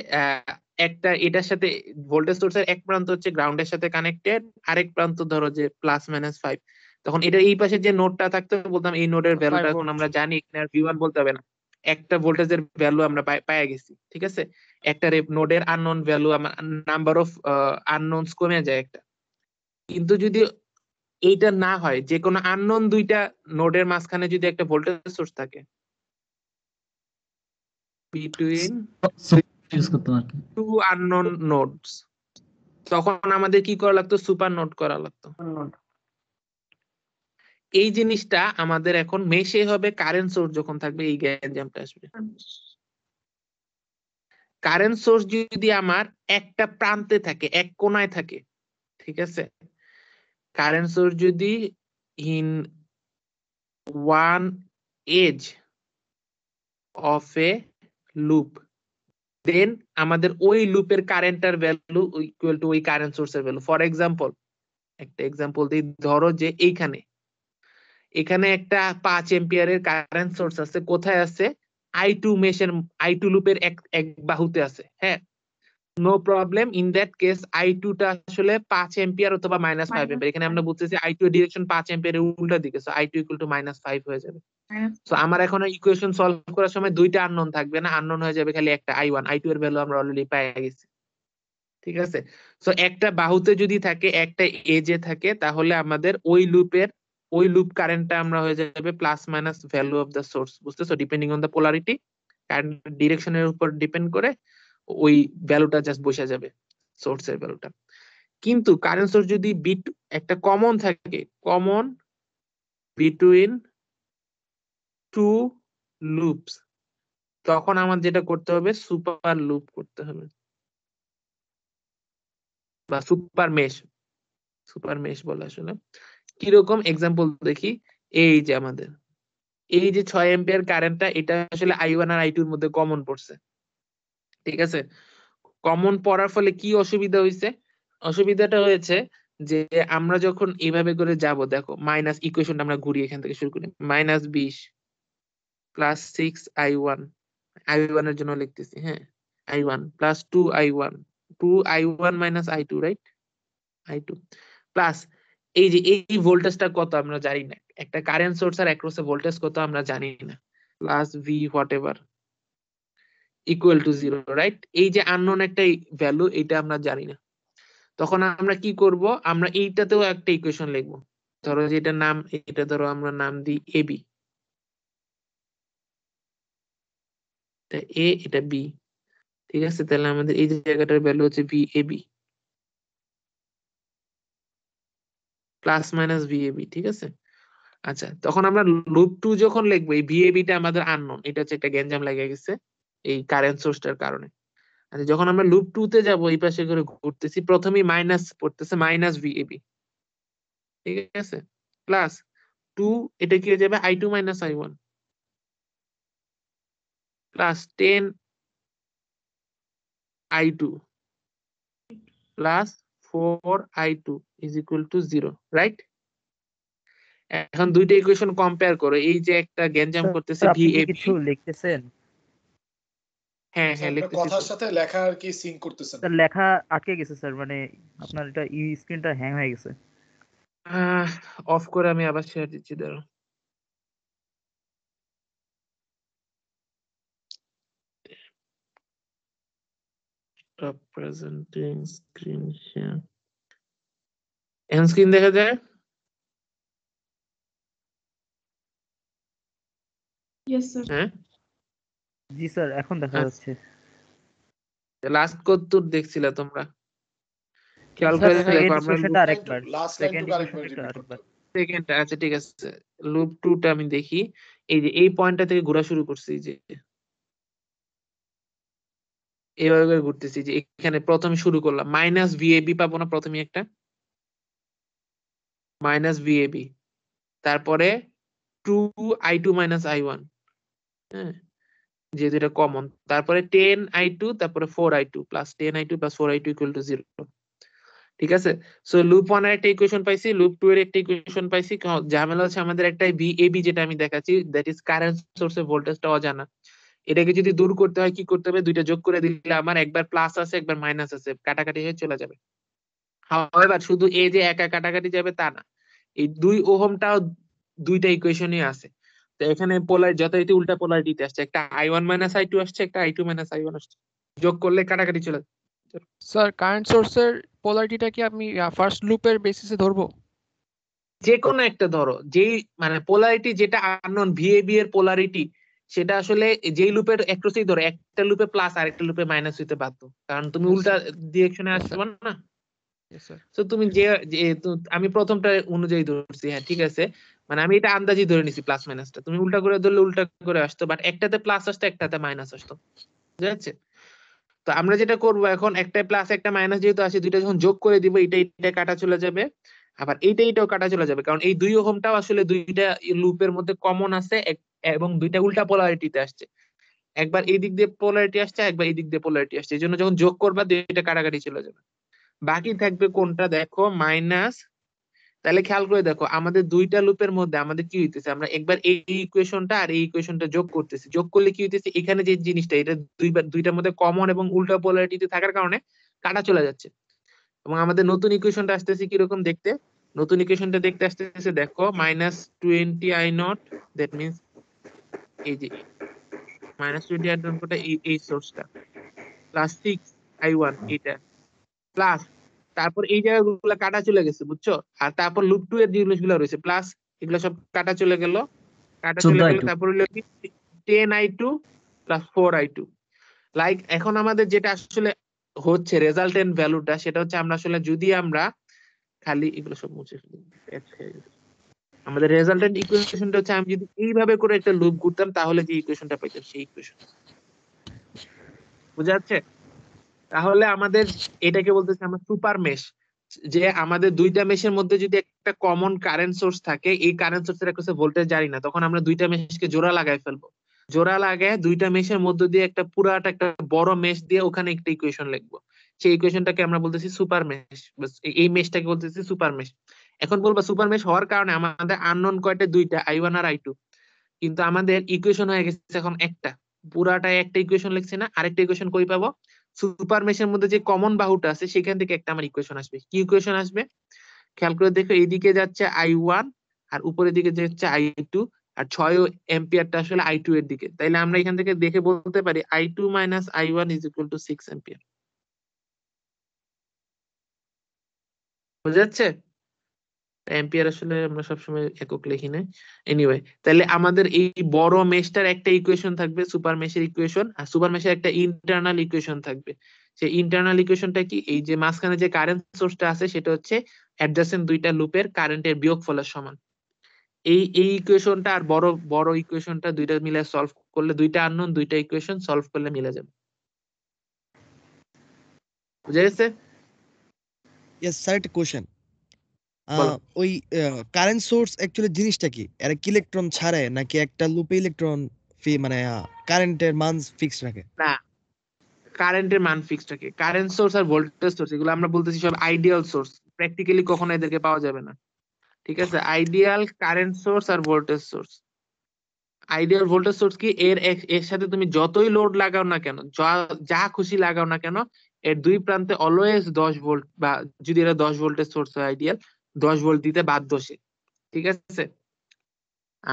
একটা এটার সাথে ভোল্টেজ সোর্সের এক প্রান্ত হচ্ছে গ্রাউন্ডের সাথে কানেক্টেড, আরেক প্রান্ত ধরো যে +-5, তখন এটা এই পাশে যে নোডটা থাকতো বলতাম এই নোডের ভ্যালুটা এখন আমরা জানি, এখানে আর V1 বলতে হবে না, একটা ভোল্টেজের ভ্যালু আমরা পাইয়া গেছি। ঠিক আছে? একটা নোডের unknown value, number of unknown's কমে যায় একটা। কিন্তু যদি এইটা না হয়, যে কোনো আননোন দুইটা নোডের মাঝখানে যদি একটা ভোল্টেজ সোর্স থাকে বিটুইন টু আননোন নোডস, তখন আমাদের কি করা লাগতো, সুপার নোড করা লাগতো। এই জিনিসটা আমাদের এখন মেশে হবে কারেন্ট সোর্স যখন থাকবে, এই গ্যাঞ্জামটা আসবে। কারেন্ট সোর্স যদি আমার একটা প্রান্তে থাকে, এক কোণায় থাকে, ঠিক আছে, কারেন্ট সোর্স যদি in one edge of a loop, then আমাদের ওই লুপের কারেন্টের ভ্যালু ইকুয়াল টু ওই কারেন্ট সোর্সের ভ্যালু। ফর এক্সাম্পল, একটা এক্সাম্পল দিই, ধরো যে এখানে একটা 5 এম্পিয়ারের কারেন্ট সোর্স আছে, কোথায় আছে? I2 মেশের I2 লুপের এক বাহুতে আছে। হ্যাঁ, no problem. In that case I2 টা আসলে 5 এম্পিয়ার অথবা -5 এম্পিয়ার। এখানে আমরা বুঝতেছি I2 এর ডিরেকশন 5 এম্পিয়ারের উল্টা দিকে, সো I2 -5 হয়ে যাবে। সো আমার এখন ইকুয়েশন সলভ করার সময় দুইটা আননোন থাকবে না, আননোন হয়ে যাবে খালি একটা I1। I2 এর ভ্যালু আমরা অলরেডি পেয়ে গেছি। ঠিক আছে, সো একটা বাহুতে যদি থাকে, একটা এজে থাকে, তাহলে আমাদের ওই লুপ কারেন্টটা আমরা হয়ে যাবে plus minus value of the source. বুঝতেছো? Depending on the polarity, current ডিরেকশনের উপর ডিপেন্ড করে ওই ভ্যালুটা জাস্ট বসে যাবে, সোর্সের ভ্যালুটা। কিন্তু কারেন্ট সোর্স যদি একটা কমন থাকে, কমন বিটুইন টু লুপস, তখন আমার যেটা করতে হবে সুপার লুপ করতে হবে বা সুপার মেশ বলে আসলে। কিরকম এক্সাম্পল দেখি, এই যে আমাদের এই যে 6 এম্পিয়ার কারেন্টটা, এটা আসলে I1 আর I2 এর মধ্যে কমন পড়ছে। ঠিক আছে, কমন পড়ার ফলে কি অসুবিধা হয়েছে? অসুবিধাটা হয়েছে যে আমরা যখন এইভাবে করে যাব, দেখো মাইনাস ইকুয়েশনটা আমরা ঘুরিয়ে এখান থেকে শুরু করি, -20 প্লাস 6I1, I1 এর জন্য লিখতেছি, হ্যাঁ, I1 plus 2I1 minus I2, right? I2 plus এই যে এই ভোল্টেজটা কত আমরা জানি না, একটা কারেন্ট সোর্স আর অ্যাক্রসে ভোল্টেজ কত আমরা জানি না, plus V whatever equal to 0, right? এই যে আননোন একটা ভ্যালু, এটা আমরা জানি না। তখন আমরা কি করব? আমরা এইটাতেও একটা ইকুয়েশন লিখবো। ধরো যে এটা নাম, এটা ধরো আমরা নাম দিই AB, এটা A, এটা B। ঠিক আছে, তাহলে আমাদের এই জায়গাটার ভ্যালু হচ্ছে VAB প্লাস মাইনাস VAB। ঠিক আছে, আচ্ছা, তখন আমরা লুপ 2 যখন লিখবো, এই VAB টা আমাদের আননোন, এটা হচ্ছে একটা গ্যাঞ্জাম লেগে গেছে এই কারেন্ট সোর্সটার কারণে। আচ্ছা, যখন আমরা লুপ 2 তে যাবো, এই পাশে করে ঘুরতেছি, প্রথমেই মাইনাস পড়তেছে, মাইনাস VAB। ঠিক আছে, প্লাস 2, এটা কি হয়ে যাবে I2 minus I1 plus 10I2 plus 4I2 is equal to 0, right? এখন দুইটা ইকুয়েশন কম্পেয়ার করো, এই যে একটা গ্যাঞ্জাম করতেছে VAB, কিছু লিখতেছেন? হ্যাঁ স্যার, আপনার কথার সাথে লেখা আর কি সিঙ্ক করতেছেন। স্যার লেখা আটকে গেছে স্যার, মানে আপনার এটা স্ক্রিনটা হ্যাং হয়ে গেছে। অফ করে আমি আবার শেয়ার দিচ্ছি, দাঁড়াও। Stop presenting screen share. এখন স্ক্রিন দেখা যায়? Yes, sir. হ্যাঁ, জি স্যার, এখন দেখা যাচ্ছে। লাস্ট কতদূর দেখছিলে তোমরা? খেয়াল স্যার করে দেখো, আমরা এক্সপ্রেশনটা আরেকবার, লাস্ট সেকেন্ড লাইনটা ইকুয়েশনটা আরেকবার। সেকেন্ডটা, আচ্ছা ঠিক আছে, লুপ 2 টা আমি দেখি। এই যে এই পয়েন্টটা থেকে ঘোরা শুরু করছি, যে এইভাবে করে ঘুরতেছি, যে এখানে প্রথমে শুরু করলাম মাইনাস VAB পাবো না, প্রথমে একটা মাইনাস VAB, তারপরে 2I2 মাইনাস I1, হ্যাঁ, যেহেতু এটা কমন, তারপরে 10I2, তারপরে 4I2 plus 10I2 plus 4I2 equal to 0। ঠিক আছে, সো লুপ 1 এর একটা ইকুয়েশন পাইছি, লুপ 2 এর একটা ইকুয়েশন পাইছি। ঝামেলা হচ্ছে আমাদের একটা VAB, যেটা আমি দেখাচ্ছি, দ্যাট ইজ কারেন্ট সোর্সের ভোল্টেজটা অজানা। এটাকে যদি দূর করতে হয় কি করতে হবে? দুইটা যোগ করে দিলে আমার একবার প্লাস আছে, একবার মাইনাস আছে, কাটাকাটি হয়ে চলে যাবে। হাওয়েভার শুধু এই যে একা কাটাকাটি যাবে তা না, এই 2 ওহমটাও দুইটা ইকুয়েশনই আছে। তো এখানে যথারীতি উল্টা পোলারিটিতে আসছে, একটা I1 মাইনাস I2 আসছে, একটা I2 মাইনাস I1 আসছে, যোগ করলে কাটাকাটি চলে যাবে। স্যার কারেন্ট সোর্সের পোলারিটিটা কি আমি ফার্স্ট লুপের বেসিসে ধরবো? যে কোনো একটা ধরো, যেই মানে পোলারিটি যেটা আননোন, VAB এর পোলারিটি, সেটা আসলে যেই লুপের অ্যাক্রসেই ধরো, একটা লুপে প্লাস আর একটা লুপে মাইনাস হইতে বাধ্য, কারণ তুমি উল্টা ডিরেকশনে আসবে না। তো তুমি আমি প্রথমটা অনুযায়ী ধরছি, হ্যাঁ ঠিক আছে, মানে আমি এটা আন্দাজি ধরে নিছি প্লাস মাইনাসটা, তুমি উল্টা করে ধরলে উল্টা করে আসতো, বাট একটাতে প্লাস আসতো, একটাতে মাইনাস আসতো, বুঝা যাচ্ছে? তো আমরা যেটা করব এখন, একটা প্লাস একটা মাইনাস যেহেতু আসে, দুইটা যখন যোগ করে দিব, এটা কাটা চলে যাবে, আবার এইটাও কাটা চলে যাবে, কারণ এই 2 ওহমটাও আসলে দুইটা লুপের মধ্যে কমন আছে, এবং দুইটা উল্টা পোলারিটিতে আসছে, একবার এই দিক দিয়ে পোলারিটি আসছে, একবার এই দিক দিয়ে পোলারিটি আসছে, এই জন্য যখন যোগ করবা দুইটা কাটাকাটি চলে যাবে। বাকি থাকবে কোনটা? দেখো, মাইনাস তাহলে খেয়াল করে দেখো আমাদের দুইটা লুপের মধ্যে আমাদের কি হইতেছে, আমরা একবার এই ইকুয়েশনটা আর এই ইকুয়েশনটা যোগ করতেছি, যোগ করলে কি হইতেছে এখানে যে জিনিসটা এটা দুইটার মধ্যে কমন এবং উল্টা পোলারিটিতে থাকার কারণে কাটা চলে যাচ্ছে। এবং আমাদের নতুন ইকুয়েশনটা আসতেছে কিরকম দেখতে, নতুন ইকুয়েশনটা দেখতে আসতেছে দেখো -20 I0, দ্যাট মিন্স এই যে -20 I0 কোটা এই সোর্সটা প্লাস 6 I1 এটা প্লাস তারপর এই জায়গাগুলো কাটা চলে গেছে বুঝছো, আর তারপর লুপ 2 এর যে জিনিসগুলো রয়েছে প্লাস এগুলো সব কাটা চলে গেল, তারপর হলো কি 10I2 প্লাস 4I2। লাইক এখন আমাদের যেটা আসলে হচ্ছে রেজাল্টেন্ট ভ্যালুটা সেটা হচ্ছে আমরা আসলে যদি আমরা খালি এগুলো সব মুছে ফেলি, আমাদের রেজাল্টেন্ট ইকুয়েশনটা হচ্ছে আমি যদি এইভাবে করে একটা লুপ ঘুরতাম তাহলে যে ইকুয়েশনটা পাইতাম সেই ইকুয়েশন, বুঝা যাচ্ছে? তাহলে আমাদের এটাকে বলতেছে আমরা সুপার মেশ, যে আমাদের দুইটা মেশের মধ্যে যদি একটা কমন কারেন্ট সোর্স থাকে, এই কারেন্ট সোর্সের একটা ভোল্টেজ জানি না, তখন আমরা দুইটা মেশকে জোড়া লাগাই ফেলবো, জোড়া লাগায় দুইটা মেশের মধ্যে দিয়ে একটা পুরাটা একটা বড় মেশ দিয়ে ওখানে একটা ইকুয়েশন লিখবো, সেই ইকুয়েশনটাকে আমরা বলতেছি সুপার মেশ, এই মেশটাকে বলতেছি সুপার মেশ। এখন বলবো সুপার মেশ হওয়ার কারণে আমাদের আননোন কয়টা, দুইটা I1 আর I2, কিন্তু আমাদের ইকুয়েশন হয়ে গেছে এখন একটা, পুরাটাই একটা ইকুয়েশন লিখছি না, আরেকটা ইকুয়েশন কই পাবো, সুপার মেশের মধ্যে যে কমন বাহুটা আছে সেখান থেকে একটা আমার ইকুয়েশন আসবে। কি ইকুয়েশন আসবে খেয়াল করে দেখো, এইদিকে যাচ্ছে I1 আর উপরের দিকে যাচ্ছে I2, আর 6 এম্পিয়ারটা আসলে I2 এর দিকে, তাইলে আমরা এখান থেকে দেখে বলতে পারি I2 minus I1 is equal to 6 ampere. বুঝা যাচ্ছে? এম্পিয়ার আসলে আমরা সবসময় একক লিখি না, এনিওয়ে তাহলে আমাদের এই বড় মেশটার একটা ইকুয়েশন থাকবে সুপার মেশের ইকুয়েশন, আর সুপার মেশের একটা ইন্টারনাল ইকুয়েশন থাকবে। সেই ইন্টারনাল ইকুয়েশনটা কি, এই যে মাঝখানে যে কারেন্ট সোর্সটা আছে সেটা হচ্ছে অ্যাডজাসেন্ট দুইটা লুপের কারেন্টের বিয়োগফলের সমান। এই ইকুয়েশনটা আর বড় ইকুয়েশনটা দুইটা মিলে সলভ করলে, দুইটা আননোন দুইটা ইকুয়েশন সলভ করলে মিলে যাবে। বুঝা গেছে? ইয়েস স্যার, একটা কোশ্চেন। ওই কারেন্ট সোর্স অ্যাকচুয়ালি জিনিসটা কি? এরা কি ইলেকট্রন ছাড়ে নাকি একটা লুপে ইলেকট্রন মানে কারেন্টের মান ফিক্স রাখে? না, কারেন্টের মান ফিক্সড থাকে। কারেন্ট সোর্স আর ভোল্টেজ সোর্স এগুলো আমরা বলতেছি সব আইডিয়াল সোর্স, প্র্যাকটিক্যালি কখনো এদেরকে পাওয়া যাবে না, ঠিক আছে? আইডিয়াল কারেন্ট সোর্স আর voltage source. Ideal voltage source কি, এর সাথে তুমি যতই লোড লাগাও না কেন, যা খুশি লাগাও না কেন, এর দুই প্রান্তে অলওয়েজ 10 ভোল্ট, বা যদি এটা 10 ভোল্টেজ সোর্স হয় আইডিয়াল 10 ভোল্ট দিতে বাধ্য সে, ঠিক আছে?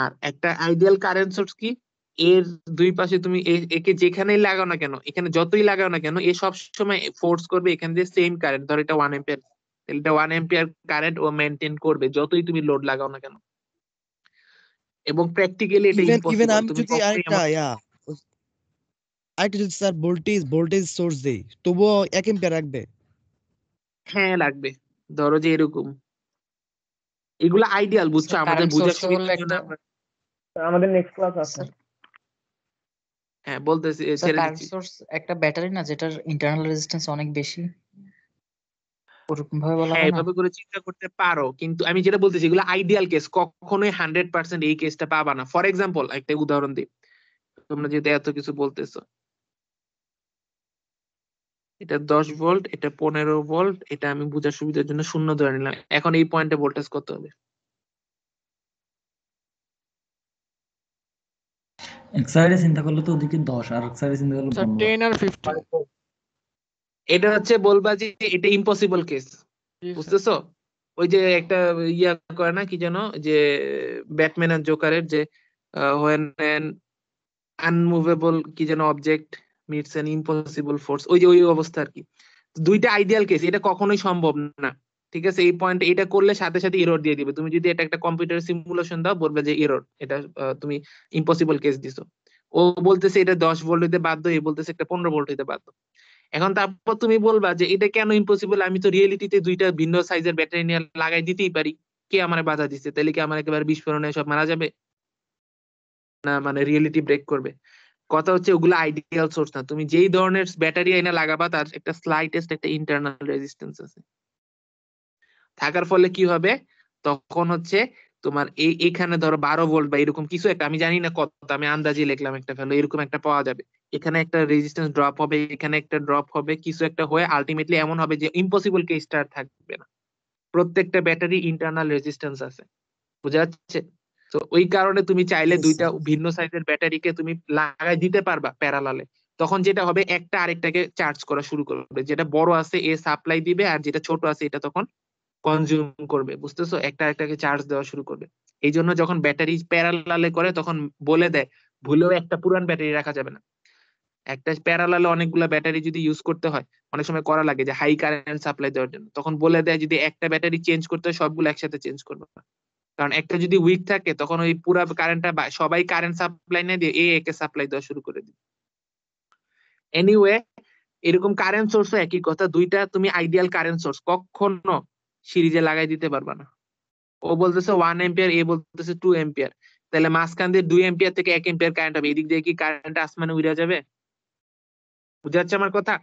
আর একটা আইডিয়াল কারেন্ট সোর্স কি, এর দুই পাশে তুমি একে যেখানেই লাগাও না কেন, এখানে যতই লাগাও না কেন, এ সব সময় ফোর্স করবে এখান দিয়ে সেম কারেন্ট, ধর এটা 1 এম্পিয়ার, তাহলে এটা 1 এম্পিয়ার কারেন্ট ও মেইনটেইন করবে যতই তুমি লোড লাগাও না কেন। এবং প্র্যাকটিক্যালি এটা ইভেন ইম্পসিবল, আমি তুমি যদি কখনোই আরেকটা যদি স্যার ভোল্টেজ সোর্স দেই তবুও 1 এম্পিয়ার রাখবে? হ্যাঁ লাগবে, ধরো যে এরকম, এগুলো আইডিয়াল, বুঝছো? আমাদের বুঝার সুবিধার জন্য আমাদের নেক্সট ক্লাস আছে। হ্যাঁ বলতেছি, ছেড়ে কারেন্ট দিচ্ছি। সোর্স একটা ব্যাটারি না যেটার ইন্টারনাল রেজিস্ট্যান্স অনেক বেশি, ওরকম ভাবে বলা হ্যাঁ হয় না? এভাবে করে চিন্তা করতে পারো, কিন্তু আমি যেটা বলতেছি এগুলো আইডিয়াল কেস, কখনোই 100% এই কেসটা পাবা না। ফর এক্সাম্পল একটা উদাহরণ দিই, তোমরা যেহেতু এত কিছু বলতেছো, এটা 10 ভোল্ট, এটা 15 ভোল্ট, এটা আমি বুঝার সুবিধার জন্য 0 ধরে নিলাম। এখন এই পয়েন্টে ভোল্টেজ কত হবে? এক সাইডে চিন্তা করলে তো ওদিকে 10, আর এক সাইডে চিন্তা করলে 15। 10 আর 15। এটা হচ্ছে বলবা যে এটা ইম্পসিবল কেস, বুঝতেছো? ওই যে একটা ইয়া করে না কি যেন, যে ব্যাটম্যান আর জোকারের, যে when an unmovable কি যেন object meets an impossible force, ওই যে ওই অবস্থা আর কি। দুইটা আইডিয়াল কেস, এটা কখনোই সম্ভব না, ঠিক আছে? এই পয়েন্ট এটা করলে সাথে সাথে এরর দিয়ে দিবে। তুমি যদি এটা একটা কম্পিউটার সিমুলেশন দাও, বলবে যে এরর, এটা তুমি ইম্পসিবল কেস দিছো। ও বলতেছে এটা 10 ভোল্ট হইতে বাধ্য, এ বলতেছে একটা 15 ভোল্ট হইতে বাধ্য। এখন তারপর তুমি বলবা যে এটা কেন ইম্পসিবল, আমি তো রিয়েলিটিতে দুইটা ভিন্ন সাইজের ব্যাটারি নিয়ে লাগাই দিতেই পারি, কে আমার বাধা দিচ্ছে? তাহলে কি আমার একেবারে বিস্ফোরণে সব মারা যাবে না, মানে রিয়েলিটি ব্রেক করবে? কথা হচ্ছে ওগুলো আইডিয়াল সোর্স না, তুমি যেই ধরনের ব্যাটারি এনে লাগাবা তার একটা স্লাইটেস্ট একটা ইন্টারনাল রেজিস্ট্যান্স আছে, থাকার ফলে কি হবে, তখন হচ্ছে তোমার এখানে ধরো 12 ভোল্ট বা এরকম কিছু একটা, আমি জানি না কত, আমি আন্দাজে লিখলাম একটা ভ্যালু, এরকম একটা পাওয়া যাবে। এখানে একটা রেজিস্ট্যান্স ড্রপ হবে, এখানে একটা ড্রপ হবে, কিছু একটা হয়ে আলটিমেটলি এমন হবে যে ইম্পসিবল কেসটা আর থাকবে না। প্রত্যেকটা ব্যাটারি ইন্টারনাল রেজিস্ট্যান্স আছে, বুঝা যাচ্ছে? তো ওই কারণে তুমি চাইলে Yes, দুইটা sir. ভিন্ন সাইজের ব্যাটারিকে তুমি লাগাই দিতে পারবা প্যারালালে। তখন যেটা হবে একটা আরেকটাকে চার্জ করা শুরু করবে, যেটা বড় আছে এ সাপ্লাই দিবে আর যেটা ছোট আছে এটা তখন কনজিউম করবে, বুঝতেছো? একটা আরেকটাকে চার্জ দেওয়া শুরু করবে। এই জন্য যখন ব্যাটারি প্যারালালে করে তখন বলে দেয় ভুলেও একটা পুরান ব্যাটারি রাখা যাবে না। একটা প্যারালালে অনেকগুলা ব্যাটারি যদি ইউজ করতে হয়, অনেক সময় করা লাগে যে হাই কারেন্ট সাপ্লাই দেওয়ার জন্য, তখন বলে দেয় যদি একটা ব্যাটারি চেঞ্জ করতে হয় সবগুলো একসাথে চেঞ্জ করবে না। কারণ একটা যদি উইক থাকে তখন ওই পুরা কারেন্টটা সবাই কারেন্ট সাপ্লাই না দিয়ে একে সাপ্লাই দেওয়া শুরু করে দিবে। এনিওয়ে, এরকম কারেন্ট সোর্সও একই কথা, দুইটা তুমি আইডিয়াল কারেন্ট সোর্স কখনো সিরিজে লাগাই দিতে পারবা না। ও বলতেছে 1 এম্পিয়ার, এ বলতেছে 2 এম্পিয়ার, তাহলে মাঝখান দিয়ে 2 এম্পিয়ার থেকে 1 এম্পিয়ার কারেন্ট হবে, এদিক দিয়ে কি কারেন্ট আসমানে উড়ে যাবে? বুঝা যাচ্ছে আমার কথা?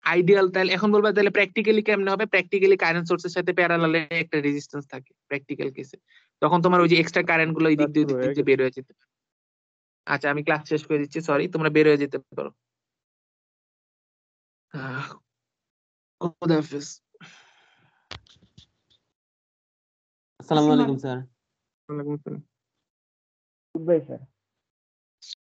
আইডিয়াল তাহলে এখন বলবা তাহলে প্র্যাকটিক্যালি কেমনে হবে? প্র্যাকটিক্যালি কারেন্ট সোর্সের সাথে প্যারালালে একটা রেজিস্ট্যান্স থাকে প্র্যাকটিক্যাল কেসে, তখন তোমার ওই যে এক্সট্রা কারেন্ট গুলো এই দিক দিয়ে বের হয়ে যেতে। আচ্ছা আমি ক্লাস শেষ করে দিচ্ছি, সরি, তোমরা বের হয়ে যেতে পারো। খোদা হাফেজ। আসসালামু আলাইকুম স্যার। ওয়ালাইকুম আসসালাম। Good bye sir.